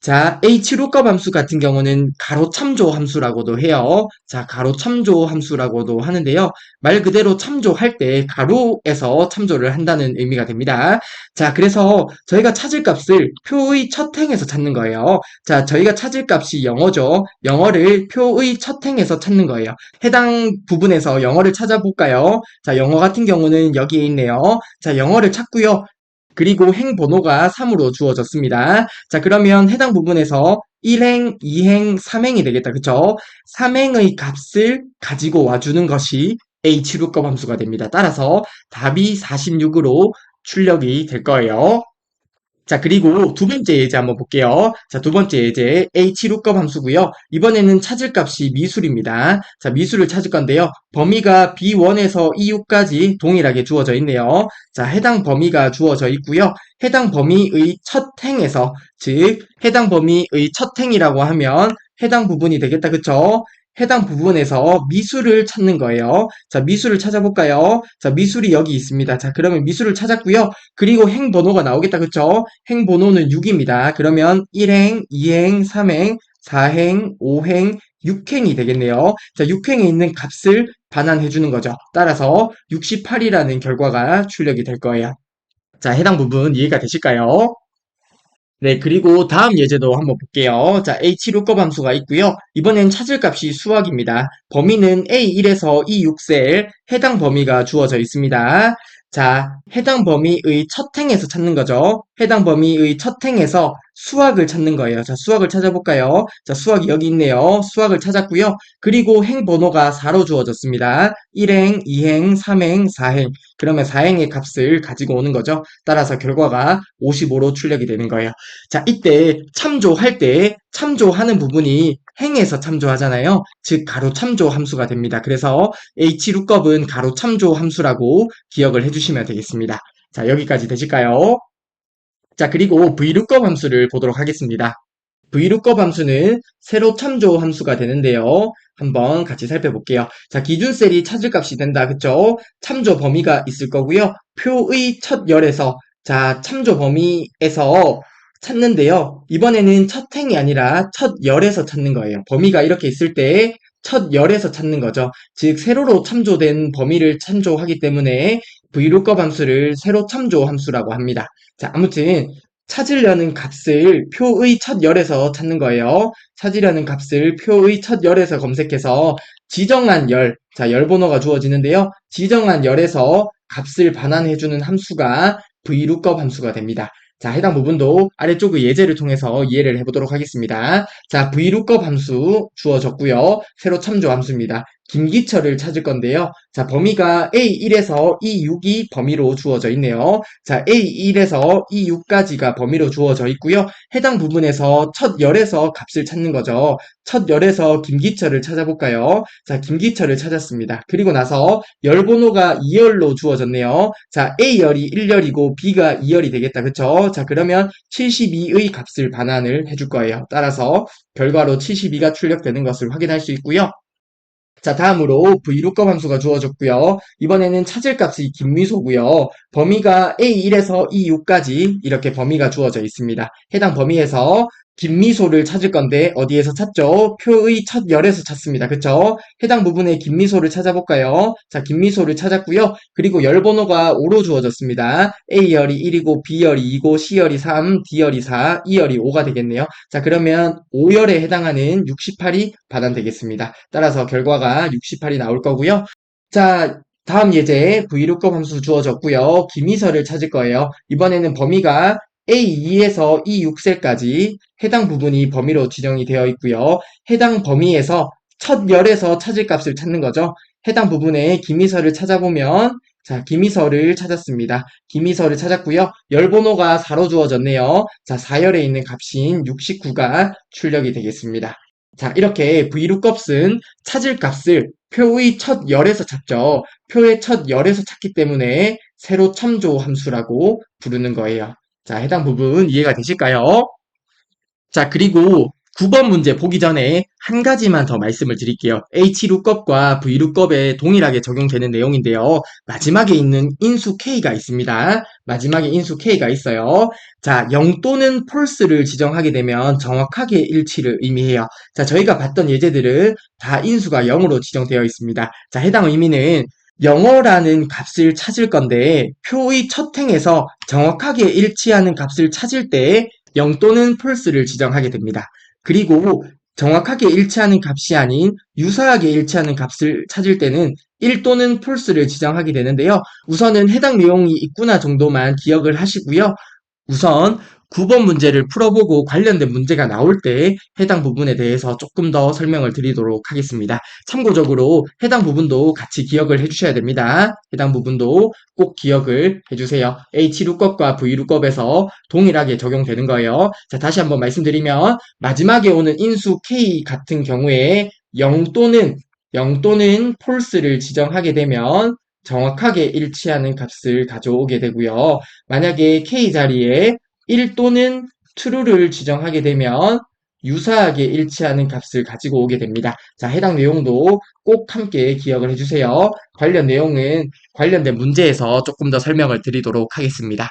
자, HLOOKUP 함수 같은 경우는 가로 참조 함수라고도 해요. 자, 가로 참조 함수라고도 하는데요. 말 그대로 참조할 때 가로에서 참조를 한다는 의미가 됩니다. 자, 그래서 저희가 찾을 값을 표의 첫 행에서 찾는 거예요. 자, 저희가 찾을 값이 영어죠. 영어를 표의 첫 행에서 찾는 거예요. 해당 부분에서 영어를 찾아볼까요? 자, 영어 같은 경우는 여기에 있네요. 자, 영어를 찾고요. 그리고 행 번호가 3으로 주어졌습니다. 자, 그러면 해당 부분에서 1행, 2행, 3행이 되겠다. 그쵸? 3행의 값을 가지고 와주는 것이 HLOOKUP 함수가 됩니다. 따라서 답이 46으로 출력이 될 거예요. 자, 그리고 두 번째 예제 한번 볼게요. 자, 두 번째 예제 HLOOKUP 함수고요. 이번에는 찾을 값이 미술입니다. 자, 미술을 찾을 건데요. 범위가 B1에서 E6까지 동일하게 주어져 있네요. 자, 해당 범위가 주어져 있고요. 해당 범위의 첫 행에서, 즉 해당 범위의 첫 행이라고 하면 해당 부분이 되겠다. 그쵸? 해당 부분에서 미술을 찾는 거예요. 자, 미술을 찾아볼까요? 자, 미술이 여기 있습니다. 자, 그러면 미술을 찾았고요. 그리고 행 번호가 나오겠다. 그쵸? 행 번호는 6입니다. 그러면 1행, 2행, 3행, 4행, 5행, 6행이 되겠네요. 자, 6행에 있는 값을 반환해 주는 거죠. 따라서 68이라는 결과가 출력이 될 거예요. 자, 해당 부분 이해가 되실까요? 네, 그리고 다음 예제도 한번 볼게요. 자, HLOOKUP 함수가 있고요. 이번엔 찾을 값이 수학입니다. 범위는 A1에서 E6셀 해당 범위가 주어져 있습니다. 자, 해당 범위의 첫 행에서 찾는 거죠. 해당 범위의 첫 행에서 수학을 찾는 거예요. 자, 수학을 찾아볼까요? 자, 수학이 여기 있네요. 수학을 찾았고요. 그리고 행 번호가 4로 주어졌습니다. 1행, 2행, 3행, 4행. 그러면 4행의 값을 가지고 오는 거죠. 따라서 결과가 55로 출력이 되는 거예요. 자, 이때 참조할 때 참조하는 부분이 행에서 참조하잖아요. 즉 가로 참조 함수가 됩니다. 그래서 H룩업은 가로 참조 함수라고 기억을 해주시면 되겠습니다. 자, 여기까지 되실까요? 자, 그리고 V룩업 함수를 보도록 하겠습니다. V룩업 함수는 세로 참조 함수가 되는데요. 한번 같이 살펴볼게요. 자, 기준셀이 찾을 값이 된다. 그쵸? 참조 범위가 있을 거고요. 표의 첫 열에서 자, 참조 범위에서 찾는데요. 이번에는 첫 행이 아니라 첫 열에서 찾는 거예요. 범위가 이렇게 있을 때 첫 열에서 찾는 거죠. 즉, 세로로 참조된 범위를 참조하기 때문에 V룩업 함수를 세로 참조 함수라고 합니다. 자, 아무튼 찾으려는 값을 표의 첫 열에서 찾는 거예요. 찾으려는 값을 표의 첫 열에서 검색해서 지정한 열, 자, 열 번호가 주어지는데요. 지정한 열에서 값을 반환해주는 함수가 V룩업 함수가 됩니다. 자, 해당 부분도 아래쪽의 예제를 통해서 이해를 해보도록 하겠습니다. 자, V룩업 함수 주어졌고요. 세로 참조 함수입니다. 김기철을 찾을 건데요. 자, 범위가 A1에서 E6이 범위로 주어져 있네요. 자, A1에서 E6까지가 범위로 주어져 있고요. 해당 부분에서 첫 열에서 값을 찾는 거죠. 첫 열에서 김기철을 찾아볼까요? 자, 김기철을 찾았습니다. 그리고 나서 열 번호가 2열로 주어졌네요. 자, A열이 1열이고 B가 2열이 되겠다. 그쵸? 자, 그러면 72의 값을 반환을 해줄 거예요. 따라서 결과로 72가 출력되는 것을 확인할 수 있고요. 자, 다음으로 V룩업 함수가 주어졌고요. 이번에는 찾을 값이 김미소고요. 범위가 A1에서 E6까지 이렇게 범위가 주어져 있습니다. 해당 범위에서 김미소를 찾을 건데 어디에서 찾죠? 표의 첫 열에서 찾습니다. 그쵸? 해당 부분에 김미소를 찾아볼까요? 자, 김미소를 찾았고요. 그리고 열 번호가 5로 주어졌습니다. A열이 1이고 B열이 2고 C열이 3, D열이 4, E열이 5가 되겠네요. 자, 그러면 5열에 해당하는 68이 반환되겠습니다. 따라서 결과가 68이 나올 거고요. 자, 다음 예제 V룩업 함수 주어졌고요. 김이설을 찾을 거예요. 이번에는 범위가 A2에서 E6셀까지 해당 부분이 범위로 지정이 되어 있고요. 해당 범위에서 첫 열에서 찾을 값을 찾는 거죠. 해당 부분에 김이설을 찾아보면 자, 김이설을 찾았습니다. 김이설을 찾았고요. 열 번호가 4로 주어졌네요. 자, 4열에 있는 값인 69가 출력이 되겠습니다. 자, 이렇게 V룩업은 찾을 값을 표의 첫 열에서 찾죠. 표의 첫 열에서 찾기 때문에 세로 참조 함수라고 부르는 거예요. 자, 해당 부분 이해가 되실까요? 자, 그리고 9번 문제 보기 전에 한 가지만 더 말씀을 드릴게요. H룩업과 V룩업에 동일하게 적용되는 내용인데요. 마지막에 있는 인수 K가 있습니다. 마지막에 인수 K가 있어요. 자, 0 또는 false를 지정하게 되면 정확하게 일치를 의미해요. 자, 저희가 봤던 예제들은 다 인수가 0으로 지정되어 있습니다. 자, 해당 의미는 영어라는 값을 찾을 건데 표의 첫 행에서 정확하게 일치하는 값을 찾을 때 0 또는 false를 지정하게 됩니다. 그리고 정확하게 일치하는 값이 아닌 유사하게 일치하는 값을 찾을 때는 1 또는 false를 지정하게 되는데요. 우선은 해당 내용이 있구나 정도만 기억을 하시고요. 우선 9번 문제를 풀어보고 관련된 문제가 나올 때 해당 부분에 대해서 조금 더 설명을 드리도록 하겠습니다. 참고적으로 해당 부분도 같이 기억을 해주셔야 됩니다. 해당 부분도 꼭 기억을 해주세요. H룩업과 V룩업에서 동일하게 적용되는 거예요. 자, 다시 한번 말씀드리면 마지막에 오는 인수 K 같은 경우에 0 또는 false를 지정하게 되면 정확하게 일치하는 값을 가져오게 되고요. 만약에 K 자리에 1 또는 true를 지정하게 되면 유사하게 일치하는 값을 가지고 오게 됩니다. 자, 해당 내용도 꼭 함께 기억을 해주세요. 관련 내용은 관련된 문제에서 조금 더 설명을 드리도록 하겠습니다.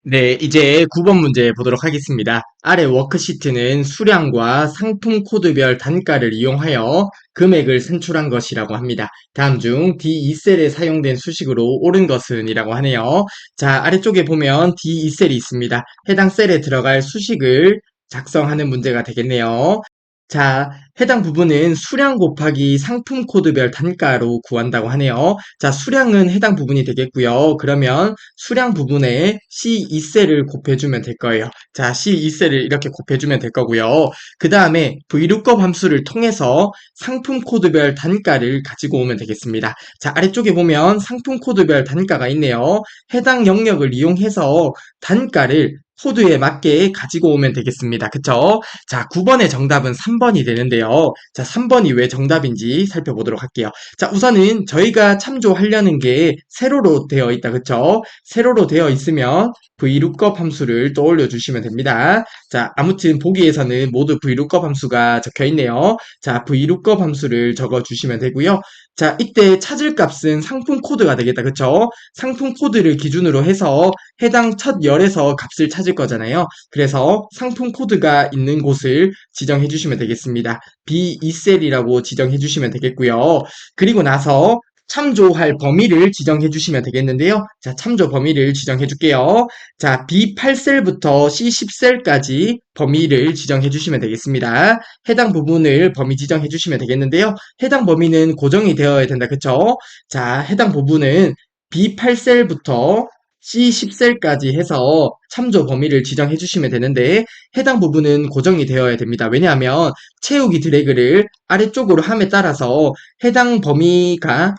네, 이제 9번 문제 보도록 하겠습니다. 아래 워크시트는 수량과 상품 코드별 단가를 이용하여 금액을 산출한 것이라고 합니다. 다음 중 D2셀에 사용된 수식으로 옳은 것은 이라고 하네요. 자, 아래쪽에 보면 D2셀이 있습니다. 해당 셀에 들어갈 수식을 작성하는 문제가 되겠네요. 자, 해당 부분은 수량 곱하기 상품 코드별 단가로 구한다고 하네요. 자, 수량은 해당 부분이 되겠고요. 그러면 수량 부분에 C2셀을 곱해주면 될 거예요. 자, C2셀을 이렇게 곱해주면 될 거고요. 그 다음에 VLOOKUP 함수를 통해서 상품 코드별 단가를 가지고 오면 되겠습니다. 자, 아래쪽에 보면 상품 코드별 단가가 있네요. 해당 영역을 이용해서 단가를 코드에 맞게 가지고 오면 되겠습니다. 그쵸? 자, 9번의 정답은 3번이 되는데요. 자, 3번이 왜 정답인지 살펴보도록 할게요. 자, 우선은 저희가 참조하려는 게 세로로 되어 있다. 그쵸? 세로로 되어 있으면 VLOOKUP 함수를 떠올려 주시면 됩니다. 자, 아무튼 보기에서는 모두 VLOOKUP 함수가 적혀 있네요. 자, VLOOKUP 함수를 적어 주시면 되고요. 자, 이때 찾을 값은 상품 코드가 되겠다. 그쵸? 상품 코드를 기준으로 해서 해당 첫 열에서 값을 찾을 거잖아요. 그래서 상품 코드가 있는 곳을 지정해 주시면 되겠습니다. B2셀이라고 지정해 주시면 되겠고요. 그리고 나서 참조할 범위를 지정해 주시면 되겠는데요. 자, 참조 범위를 지정해 줄게요. 자, B8셀부터 C10셀까지 범위를 지정해 주시면 되겠습니다. 해당 부분을 범위 지정해 주시면 되겠는데요. 해당 범위는 고정이 되어야 된다. 그쵸? 자, 해당 부분은 B8셀부터 C10셀까지 해서 참조 범위를 지정해 주시면 되는데 해당 부분은 고정이 되어야 됩니다. 왜냐하면 채우기 드래그를 아래쪽으로 함에 따라서 해당 범위가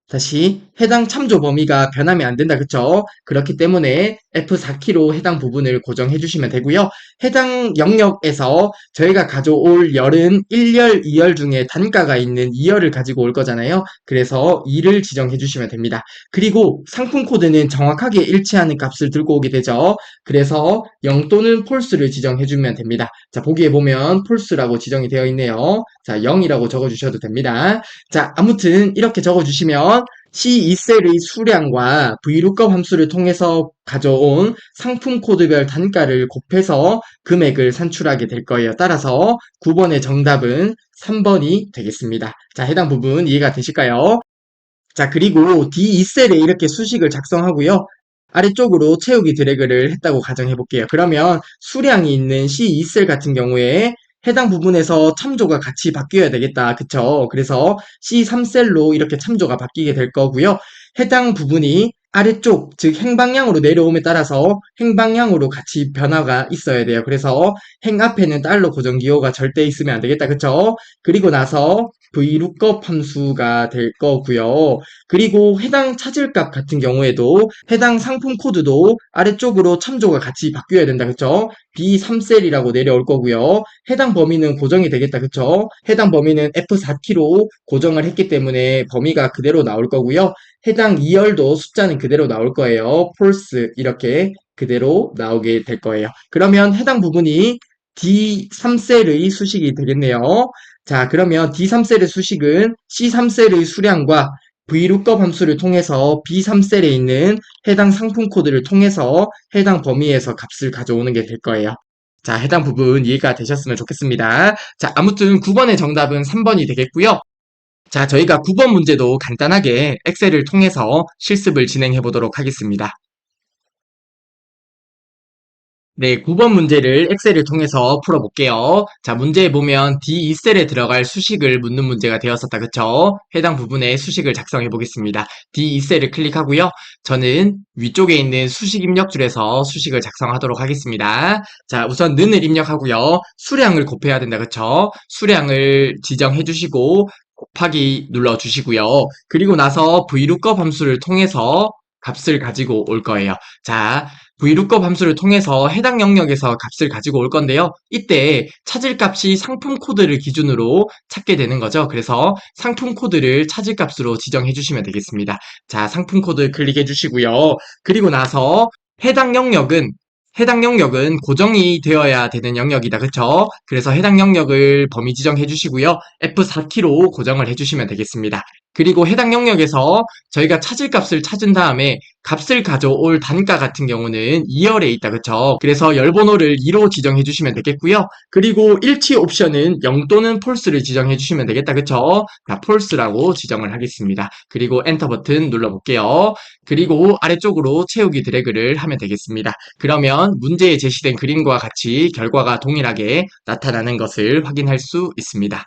다시 해당 참조 범위가 변하면 안 된다. 그쵸? 그렇기 때문에 F4키로 해당 부분을 고정해 주시면 되고요. 해당 영역에서 저희가 가져올 열은 1열, 2열 중에 단가가 있는 2열을 가지고 올 거잖아요. 그래서 2를 지정해 주시면 됩니다. 그리고 상품 코드는 정확하게 일치하는 값을 들고 오게 되죠. 그래서 0 또는 false를 지정해 주면 됩니다. 자, 보기에 보면 false라고 지정이 되어 있네요. 자, 0이라고 적어 주셔도 됩니다. 자, 아무튼 이렇게 적어주시면 C2셀의 수량과 VLOOKUP 함수를 통해서 가져온 상품 코드별 단가를 곱해서 금액을 산출하게 될 거예요. 따라서 9번의 정답은 3번이 되겠습니다. 자, 해당 부분 이해가 되실까요? 자, 그리고 D2셀에 이렇게 수식을 작성하고요. 아래쪽으로 채우기 드래그를 했다고 가정해 볼게요. 그러면 수량이 있는 C2셀 같은 경우에 해당 부분에서 참조가 같이 바뀌어야 되겠다. 그쵸? 그래서 C3셀로 이렇게 참조가 바뀌게 될 거고요. 해당 부분이 아래쪽, 즉 행방향으로 내려옴에 따라서 행방향으로 같이 변화가 있어야 돼요. 그래서 행 앞에는 달러 고정 기호가 절대 있으면 안 되겠다. 그쵸? 그리고 나서 VLOOKUP 함수가 될 거고요. 그리고 해당 찾을 값 같은 경우에도 해당 상품 코드도 아래쪽으로 참조가 같이 바뀌어야 된다. 그쵸? B3셀이라고 내려올 거고요. 해당 범위는 고정이 되겠다. 그쵸? 해당 범위는 F4키로 고정을 했기 때문에 범위가 그대로 나올 거고요. 해당 2열도 숫자는 그대로 나올 거예요. false 이렇게 그대로 나오게 될 거예요. 그러면 해당 부분이 D3셀의 수식이 되겠네요. 자, 그러면 D3셀의 수식은 C3셀의 수량과 VLOOKUP 함수를 통해서 B3셀에 있는 해당 상품 코드를 통해서 해당 범위에서 값을 가져오는 게 될 거예요. 자, 해당 부분 이해가 되셨으면 좋겠습니다. 자, 아무튼 9번의 정답은 3번이 되겠고요. 자, 저희가 9번 문제도 간단하게 엑셀을 통해서 실습을 진행해 보도록 하겠습니다. 네, 9번 문제를 엑셀을 통해서 풀어볼게요. 자, 문제에 보면 D2셀에 들어갈 수식을 묻는 문제가 되었었다. 그쵸? 해당 부분에 수식을 작성해 보겠습니다. D2셀을 클릭하고요. 저는 위쪽에 있는 수식 입력줄에서 수식을 작성하도록 하겠습니다. 자, 우선 는을 입력하고요. 수량을 곱해야 된다. 그쵸? 수량을 지정해 주시고 곱하기 눌러 주시고요. 그리고 나서 VLOOKUP 함수를 통해서 값을 가지고 올 거예요. 자, VLOOKUP 함수를 통해서 해당 영역에서 값을 가지고 올 건데요. 이때 찾을 값이 상품 코드를 기준으로 찾게 되는 거죠. 그래서 상품 코드를 찾을 값으로 지정해 주시면 되겠습니다. 자, 상품 코드 클릭해 주시고요. 그리고 나서 해당 영역은 고정이 되어야 되는 영역이다. 그쵸? 그래서 해당 영역을 범위 지정해 주시고요. F4키로 고정을 해 주시면 되겠습니다. 그리고 해당 영역에서 저희가 찾을 값을 찾은 다음에 값을 가져올 단가 같은 경우는 2열에 있다. 그쵸? 그래서 열 번호를 2로 지정해 주시면 되겠고요. 그리고 일치 옵션은 0 또는 false를 지정해 주시면 되겠다. 그쵸? 자, false라고 지정을 하겠습니다. 그리고 엔터 버튼 눌러볼게요. 그리고 아래쪽으로 채우기 드래그를 하면 되겠습니다. 그러면 문제에 제시된 그림과 같이 결과가 동일하게 나타나는 것을 확인할 수 있습니다.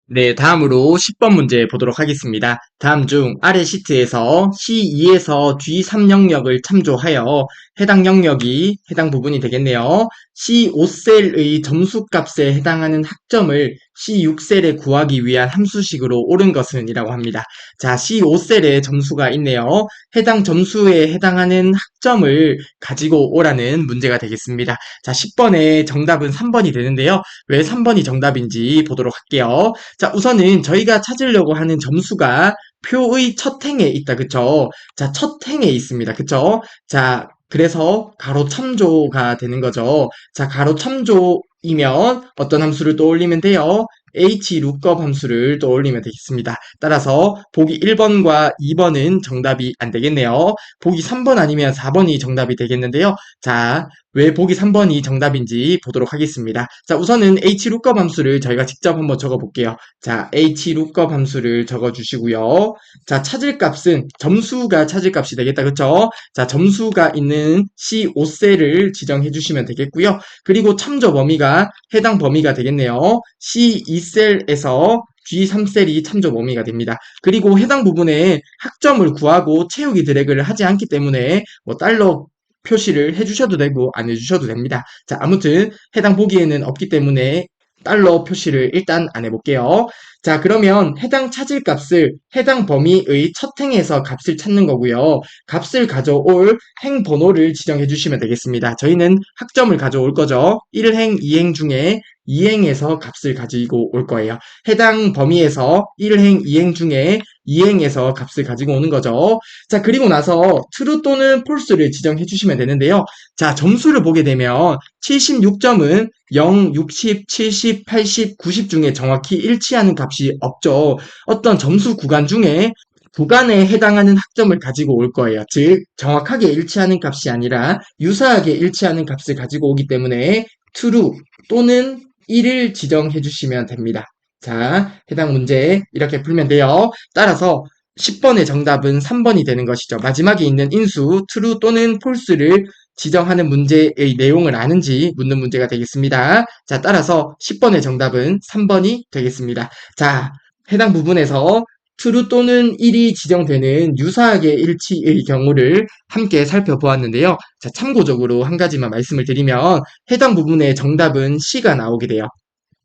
네, 다음으로 10번 문제 보도록 하겠습니다. 다음 중 아래 시트에서 C2에서 G3 영역을 참조하여 해당 부분이 되겠네요. C5셀의 점수값에 해당하는 학점을 C6셀에 구하기 위한 함수식으로 옳은 것은 이라고 합니다. 자, C5셀에 점수가 있네요. 해당 점수에 해당하는 학점을 가지고 오라는 문제가 되겠습니다. 자, 10번의 정답은 3번이 되는데요. 왜 3번이 정답인지 보도록 할게요. 자, 우선은 저희가 찾으려고 하는 점수가 표의 첫 행에 있다. 그쵸? 자, 첫 행에 있습니다. 그쵸? 자, 그래서 가로 참조가 되는 거죠. 자, 가로 참조이면 어떤 함수를 떠올리면 돼요? hlookup 함수를 떠올리면 되겠습니다. 따라서 보기 1번과 2번은 정답이 안 되겠네요. 보기 3번 아니면 4번이 정답이 되겠는데요. 자, 왜 보기 3번이 정답인지 보도록 하겠습니다. 자, 우선은 hlookup 함수를 저희가 직접 한번 적어볼게요. 자, hlookup 함수를 적어주시고요. 자, 찾을 값은 점수가 찾을 값이 되겠다. 그쵸? 자, 점수가 있는 C5셀을 지정해 주시면 되겠고요. 그리고 참조 범위가 해당 범위가 되겠네요. C2셀에서 G3셀이 참조 범위가 됩니다. 그리고 해당 부분에 학점을 구하고 채우기 드래그를 하지 않기 때문에 뭐 달러 표시를 해주셔도 되고 안 해주셔도 됩니다. 자, 아무튼 해당 보기에는 없기 때문에 달러 표시를 일단 안 해볼게요. 자, 그러면 해당 찾을 값을 해당 범위의 첫 행에서 값을 찾는 거고요. 값을 가져올 행 번호를 지정해 주시면 되겠습니다. 저희는 학점을 가져올 거죠. 1행, 2행 중에 2행에서 값을 가지고 올 거예요. 해당 범위에서 1행, 2행 중에 2행에서 값을 가지고 오는 거죠. 자, 그리고 나서 true 또는 false를 지정해 주시면 되는데요. 자, 점수를 보게 되면 76점은 0, 60, 70, 80, 90 중에 정확히 일치하는 값이 없죠. 어떤 점수 구간 중에 구간에 해당하는 학점을 가지고 올 거예요. 즉, 정확하게 일치하는 값이 아니라 유사하게 일치하는 값을 가지고 오기 때문에 true 또는 1을 지정해 주시면 됩니다. 자, 해당 문제 이렇게 풀면 돼요. 따라서 10번의 정답은 3번이 되는 것이죠. 마지막에 있는 인수 true 또는 false를 지정하는 문제의 내용을 아는지 묻는 문제가 되겠습니다. 자, 따라서 10번의 정답은 3번이 되겠습니다. 자, 해당 부분에서 true 또는 1이 지정되는 유사하게 일치의 경우를 함께 살펴보았는데요. 자, 참고적으로 한 가지만 말씀을 드리면 해당 부분의 정답은 C가 나오게 돼요.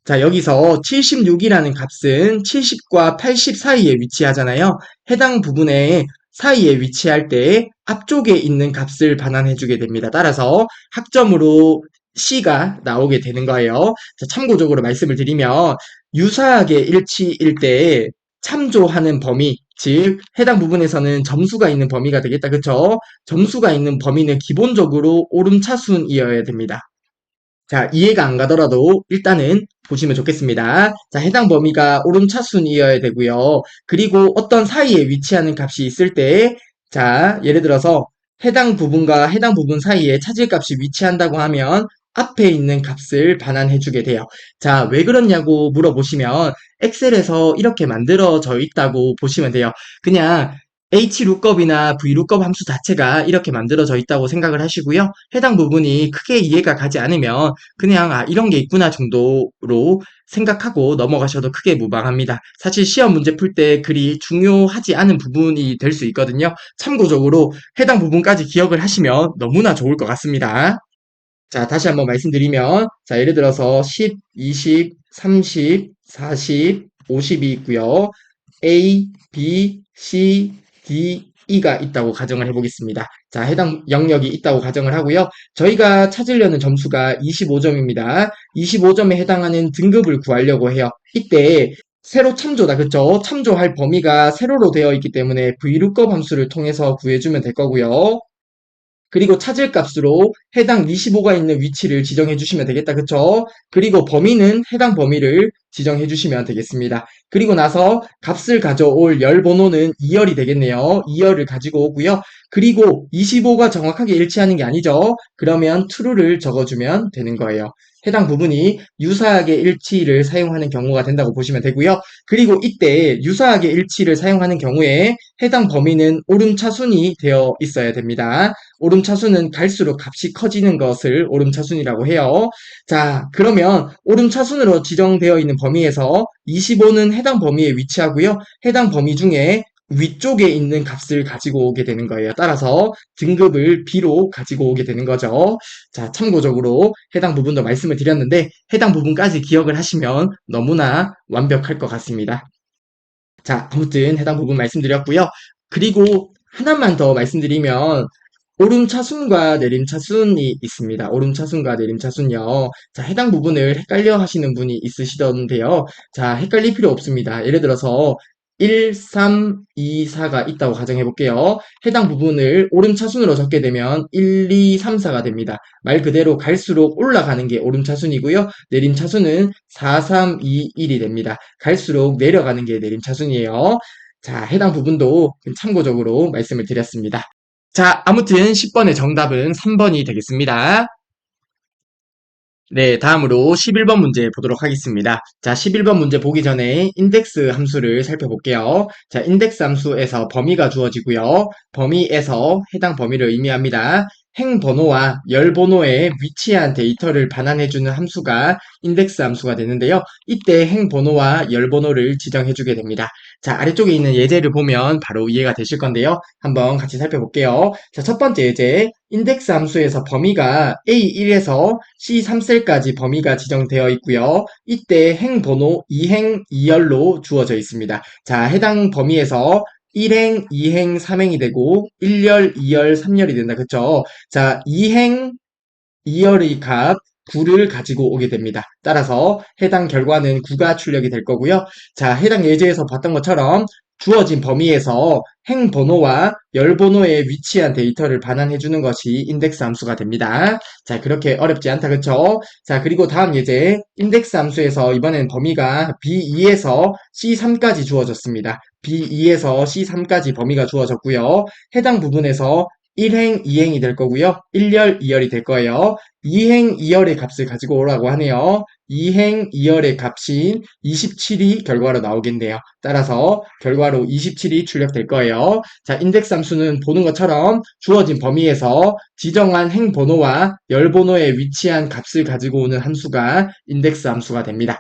자, 여기서 76이라는 값은 70과 80 사이에 위치하잖아요. 해당 부분에 사이에 위치할 때 앞쪽에 있는 값을 반환해주게 됩니다. 따라서 학점으로 C가 나오게 되는 거예요. 자, 참고적으로 말씀을 드리면 유사하게 일치일 때 참조하는 범위, 즉 해당 부분에서는 점수가 있는 범위가 되겠다. 그쵸? 점수가 있는 범위는 기본적으로 오름차순이어야 됩니다. 자, 이해가 안 가더라도 일단은 보시면 좋겠습니다. 자, 해당 범위가 오름차순이어야 되고요. 그리고 어떤 사이에 위치하는 값이 있을 때, 자, 예를 들어서 해당 부분과 해당 부분 사이에 차질 값이 위치한다고 하면 앞에 있는 값을 반환해주게 돼요. 자, 왜 그렇냐고 물어보시면 엑셀에서 이렇게 만들어져 있다고 보시면 돼요. 그냥 HLOOKUP이나 VLOOKUP 함수 자체가 이렇게 만들어져 있다고 생각을 하시고요. 해당 부분이 크게 이해가 가지 않으면 그냥 이런 게 있구나 정도로 생각하고 넘어가셔도 크게 무방합니다. 사실 시험 문제 풀 때 그리 중요하지 않은 부분이 될 수 있거든요. 참고적으로 해당 부분까지 기억을 하시면 너무나 좋을 것 같습니다. 자, 다시 한번 말씀드리면, 자, 예를 들어서 10, 20, 30, 40, 50이 있고요. A, B, C, D, E가 있다고 가정을 해보겠습니다. 자, 해당 영역이 있다고 가정을 하고요. 저희가 찾으려는 점수가 25점입니다. 25점에 해당하는 등급을 구하려고 해요. 이때 세로 참조다, 그쵸? 참조할 범위가 세로로 되어 있기 때문에 VLOOKUP 함수를 통해서 구해주면 될 거고요. 그리고 찾을 값으로 해당 25가 있는 위치를 지정해 주시면 되겠다. 그쵸? 그리고 범위는 해당 범위를 지정해 주시면 되겠습니다. 그리고 나서 값을 가져올 열 번호는 2열이 되겠네요. 2열을 가지고 오고요. 그리고 25가 정확하게 일치하는 게 아니죠. 그러면 true를 적어주면 되는 거예요. 해당 부분이 유사하게 일치를 사용하는 경우가 된다고 보시면 되고요. 그리고 이때 유사하게 일치를 사용하는 경우에 해당 범위는 오름차순이 되어 있어야 됩니다. 오름차순은 갈수록 값이 커지는 것을 오름차순이라고 해요. 자, 그러면 오름차순으로 지정되어 있는 범위에서 25는 해당 범위에 위치하고요. 해당 범위 중에 위쪽에 있는 값을 가지고 오게 되는 거예요. 따라서 등급을 B로 가지고 오게 되는 거죠. 자, 참고적으로 해당 부분도 말씀을 드렸는데 해당 부분까지 기억을 하시면 너무나 완벽할 것 같습니다. 자, 아무튼 해당 부분 말씀드렸고요. 그리고 하나만 더 말씀드리면 오름차순과 내림차순이 있습니다. 오름차순과 내림차순요. 자, 해당 부분을 헷갈려 하시는 분이 있으시던데요. 자, 헷갈릴 필요 없습니다. 예를 들어서 1, 3, 2, 4가 있다고 가정해 볼게요. 해당 부분을 오름차순으로 적게 되면 1, 2, 3, 4가 됩니다. 말 그대로 갈수록 올라가는 게 오름차순이고요. 내림차순은 4, 3, 2, 1이 됩니다. 갈수록 내려가는 게 내림차순이에요. 자, 해당 부분도 참고적으로 말씀을 드렸습니다. 자, 아무튼 10번의 정답은 3번이 되겠습니다. 네, 다음으로 11번 문제 보도록 하겠습니다. 자, 11번 문제 보기 전에 인덱스 함수를 살펴볼게요. 자, 인덱스 함수에서 범위가 주어지고요. 범위에서 해당 범위를 의미합니다. 행 번호와 열 번호에 위치한 데이터를 반환해주는 함수가 인덱스 함수가 되는데요. 이때 행 번호와 열 번호를 지정해주게 됩니다. 자, 아래쪽에 있는 예제를 보면 바로 이해가 되실 건데요. 한번 같이 살펴볼게요. 자, 첫 번째 예제. 인덱스 함수에서 범위가 A1에서 C3셀까지 범위가 지정되어 있고요. 이때 행 번호 2행 2열로 주어져 있습니다. 자, 해당 범위에서 1행, 2행, 3행이 되고 1열, 2열, 3열이 된다. 그쵸? 자, 2행, 2열의 값 9를 가지고 오게 됩니다. 따라서 해당 결과는 9가 출력이 될 거고요. 자, 해당 예제에서 봤던 것처럼 주어진 범위에서 행 번호와 열 번호에 위치한 데이터를 반환해주는 것이 인덱스 함수가 됩니다. 자, 그렇게 어렵지 않다. 그쵸? 자, 그리고 다음 예제 인덱스 함수에서 이번엔 범위가 B2에서 C3까지 주어졌습니다. B2에서 C3까지 범위가 주어졌고요. 해당 부분에서 1행, 2행이 될 거고요. 1열, 2열이 될 거예요. 2행, 2열의 값을 가지고 오라고 하네요. 2행, 2열의 값인 27이 결과로 나오겠네요. 따라서 결과로 27이 출력될 거예요. 자, 인덱스 함수는 보는 것처럼 주어진 범위에서 지정한 행 번호와 열 번호에 위치한 값을 가지고 오는 함수가 인덱스 함수가 됩니다.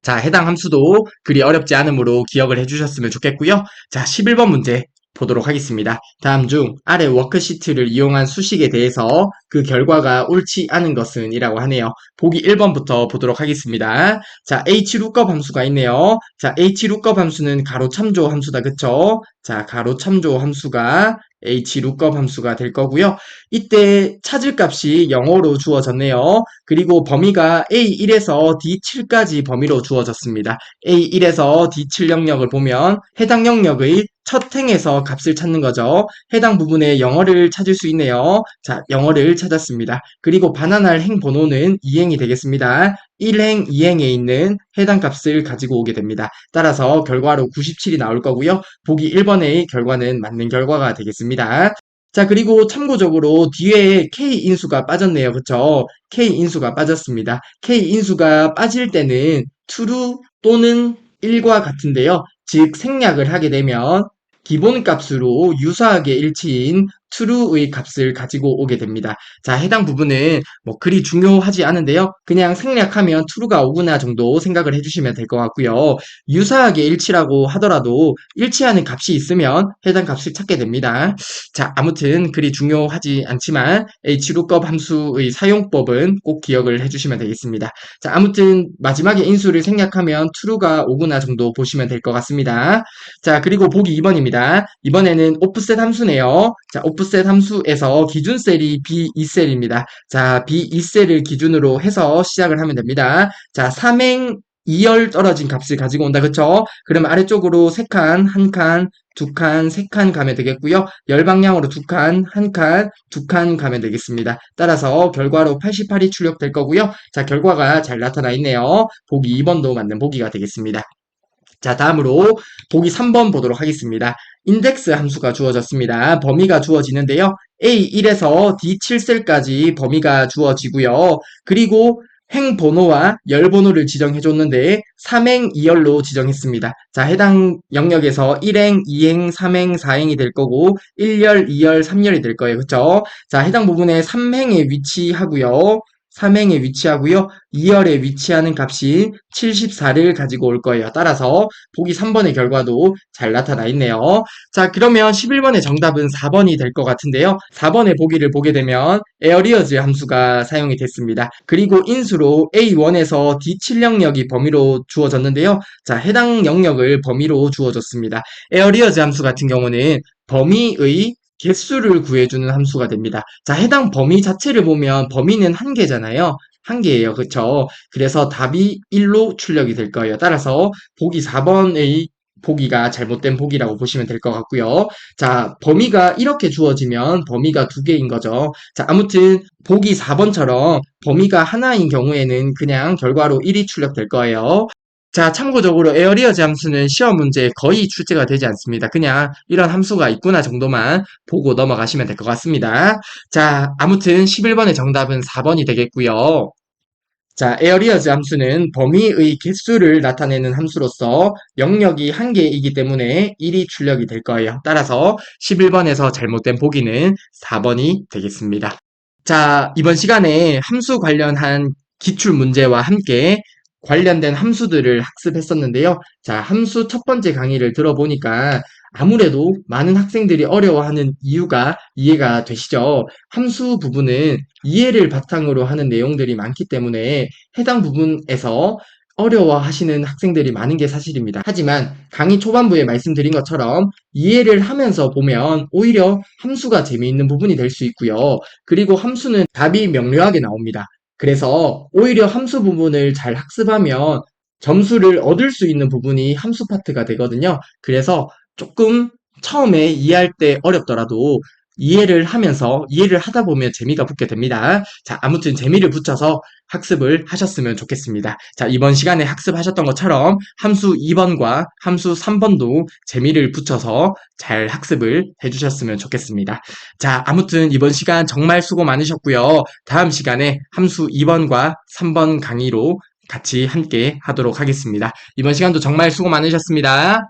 자, 해당 함수도 그리 어렵지 않으므로 기억을 해주셨으면 좋겠고요. 자, 11번 문제 보도록 하겠습니다. 다음 중 아래 워크시트를 이용한 수식에 대해서 그 결과가 옳지 않은 것은 이라고 하네요. 보기 1번부터 보도록 하겠습니다. 자, hlookup 함수가 있네요. 자, hlookup 함수는 가로 참조 함수다. 그쵸? 자, 가로 참조 함수가 hlookup 함수가 될 거고요. 이때 찾을 값이 0으로 주어졌네요. 그리고 범위가 A1에서 D7까지 범위로 주어졌습니다. A1에서 D7 영역을 보면 해당 영역의 첫 행에서 값을 찾는 거죠. 해당 부분에 영어를 찾을 수 있네요. 자, 영어를 찾았습니다. 그리고 반환할 행 번호는 2행이 되겠습니다. 1행, 2행에 있는 해당 값을 가지고 오게 됩니다. 따라서 결과로 97이 나올 거고요. 보기 1번의 결과는 맞는 결과가 되겠습니다. 자, 그리고 참고적으로 뒤에 K인수가 빠졌네요. 그쵸? K인수가 빠졌습니다. K인수가 빠질 때는 true 또는 1과 같은데요. 즉, 생략을 하게 되면 기본값으로 유사하게 일치인 true의 값을 가지고 오게 됩니다. 자, 해당 부분은 뭐 그리 중요하지 않은데요. 그냥 생략하면 true가 오구나 정도 생각을 해주시면 될 것 같고요. 유사하게 일치라고 하더라도 일치하는 값이 있으면 해당 값을 찾게 됩니다. 자, 아무튼 그리 중요하지 않지만 hlookup 함수의 사용법은 꼭 기억을 해주시면 되겠습니다. 자, 아무튼 마지막에 인수를 생략하면 true가 오구나 정도 보시면 될 것 같습니다. 자, 그리고 보기 2번입니다. 이번에는 오프셋 함수네요. 자, 오프셋 함수에서 기준 셀이 B2셀입니다. 자, B2셀을 기준으로 해서 시작을 하면 됩니다. 자, 3행 2열 떨어진 값을 가지고 온다. 그쵸? 그러면 아래쪽으로 3칸, 1칸, 2칸, 3칸 가면 되겠고요. 열 방향으로 2칸, 1칸, 2칸 가면 되겠습니다. 따라서 결과로 88이 출력될 거고요. 자, 결과가 잘 나타나 있네요. 보기 2번도 맞는 보기가 되겠습니다. 자, 다음으로 보기 3번 보도록 하겠습니다. 인덱스 함수가 주어졌습니다. 범위가 주어지는데요. A1에서 D7셀까지 범위가 주어지고요. 그리고 행 번호와 열 번호를 지정해 줬는데 3행 2열로 지정했습니다. 자, 해당 영역에서 1행, 2행, 3행, 4행이 될 거고 1열, 2열, 3열이 될 거예요. 그쵸? 자, 해당 부분에 3행에 위치하고요. 3행에 위치하고요. 2열에 위치하는 값이 74를 가지고 올 거예요. 따라서 보기 3번의 결과도 잘 나타나 있네요. 자, 그러면 11번의 정답은 4번이 될 것 같은데요. 4번의 보기를 보게 되면 에어리어즈 함수가 사용이 됐습니다. 그리고 인수로 A1에서 D7 영역이 범위로 주어졌는데요. 자, 해당 영역을 범위로 주어졌습니다. 에어리어즈 함수 같은 경우는 범위의 개수를 구해주는 함수가 됩니다. 자, 해당 범위 자체를 보면 범위는 한 개잖아요. 한 개예요. 그쵸? 그래서 답이 1로 출력이 될 거예요. 따라서 보기 4번의 보기가 잘못된 보기라고 보시면 될 것 같고요. 자, 범위가 이렇게 주어지면 범위가 두 개인 거죠. 자, 아무튼 보기 4번처럼 범위가 하나인 경우에는 그냥 결과로 1이 출력될 거예요. 자, 참고적으로 에어리어즈 함수는 시험 문제에 거의 출제가 되지 않습니다. 그냥 이런 함수가 있구나 정도만 보고 넘어가시면 될 것 같습니다. 자, 아무튼 11번의 정답은 4번이 되겠고요. 자, 에어리어즈 함수는 범위의 개수를 나타내는 함수로서 영역이 한 개이기 때문에 1이 출력이 될 거예요. 따라서 11번에서 잘못된 보기는 4번이 되겠습니다. 자, 이번 시간에 함수 관련한 기출 문제와 함께 관련된 함수들을 학습했었는데요. 자, 함수 첫 번째 강의를 들어보니까 아무래도 많은 학생들이 어려워하는 이유가 이해가 되시죠? 함수 부분은 이해를 바탕으로 하는 내용들이 많기 때문에 해당 부분에서 어려워하시는 학생들이 많은 게 사실입니다. 하지만 강의 초반부에 말씀드린 것처럼 이해를 하면서 보면 오히려 함수가 재미있는 부분이 될 수 있고요. 그리고 함수는 답이 명료하게 나옵니다. 그래서 오히려 함수 부분을 잘 학습하면 점수를 얻을 수 있는 부분이 함수 파트가 되거든요. 그래서 조금 처음에 이해할 때 어렵더라도 이해를 하다 보면 재미가 붙게 됩니다. 자, 아무튼 재미를 붙여서 학습을 하셨으면 좋겠습니다. 자, 이번 시간에 학습하셨던 것처럼 함수 2번과 함수 3번도 재미를 붙여서 잘 학습을 해주셨으면 좋겠습니다. 자, 아무튼 이번 시간 정말 수고 많으셨고요. 다음 시간에 함수 2번과 3번 강의로 같이 함께 하도록 하겠습니다. 이번 시간도 정말 수고 많으셨습니다.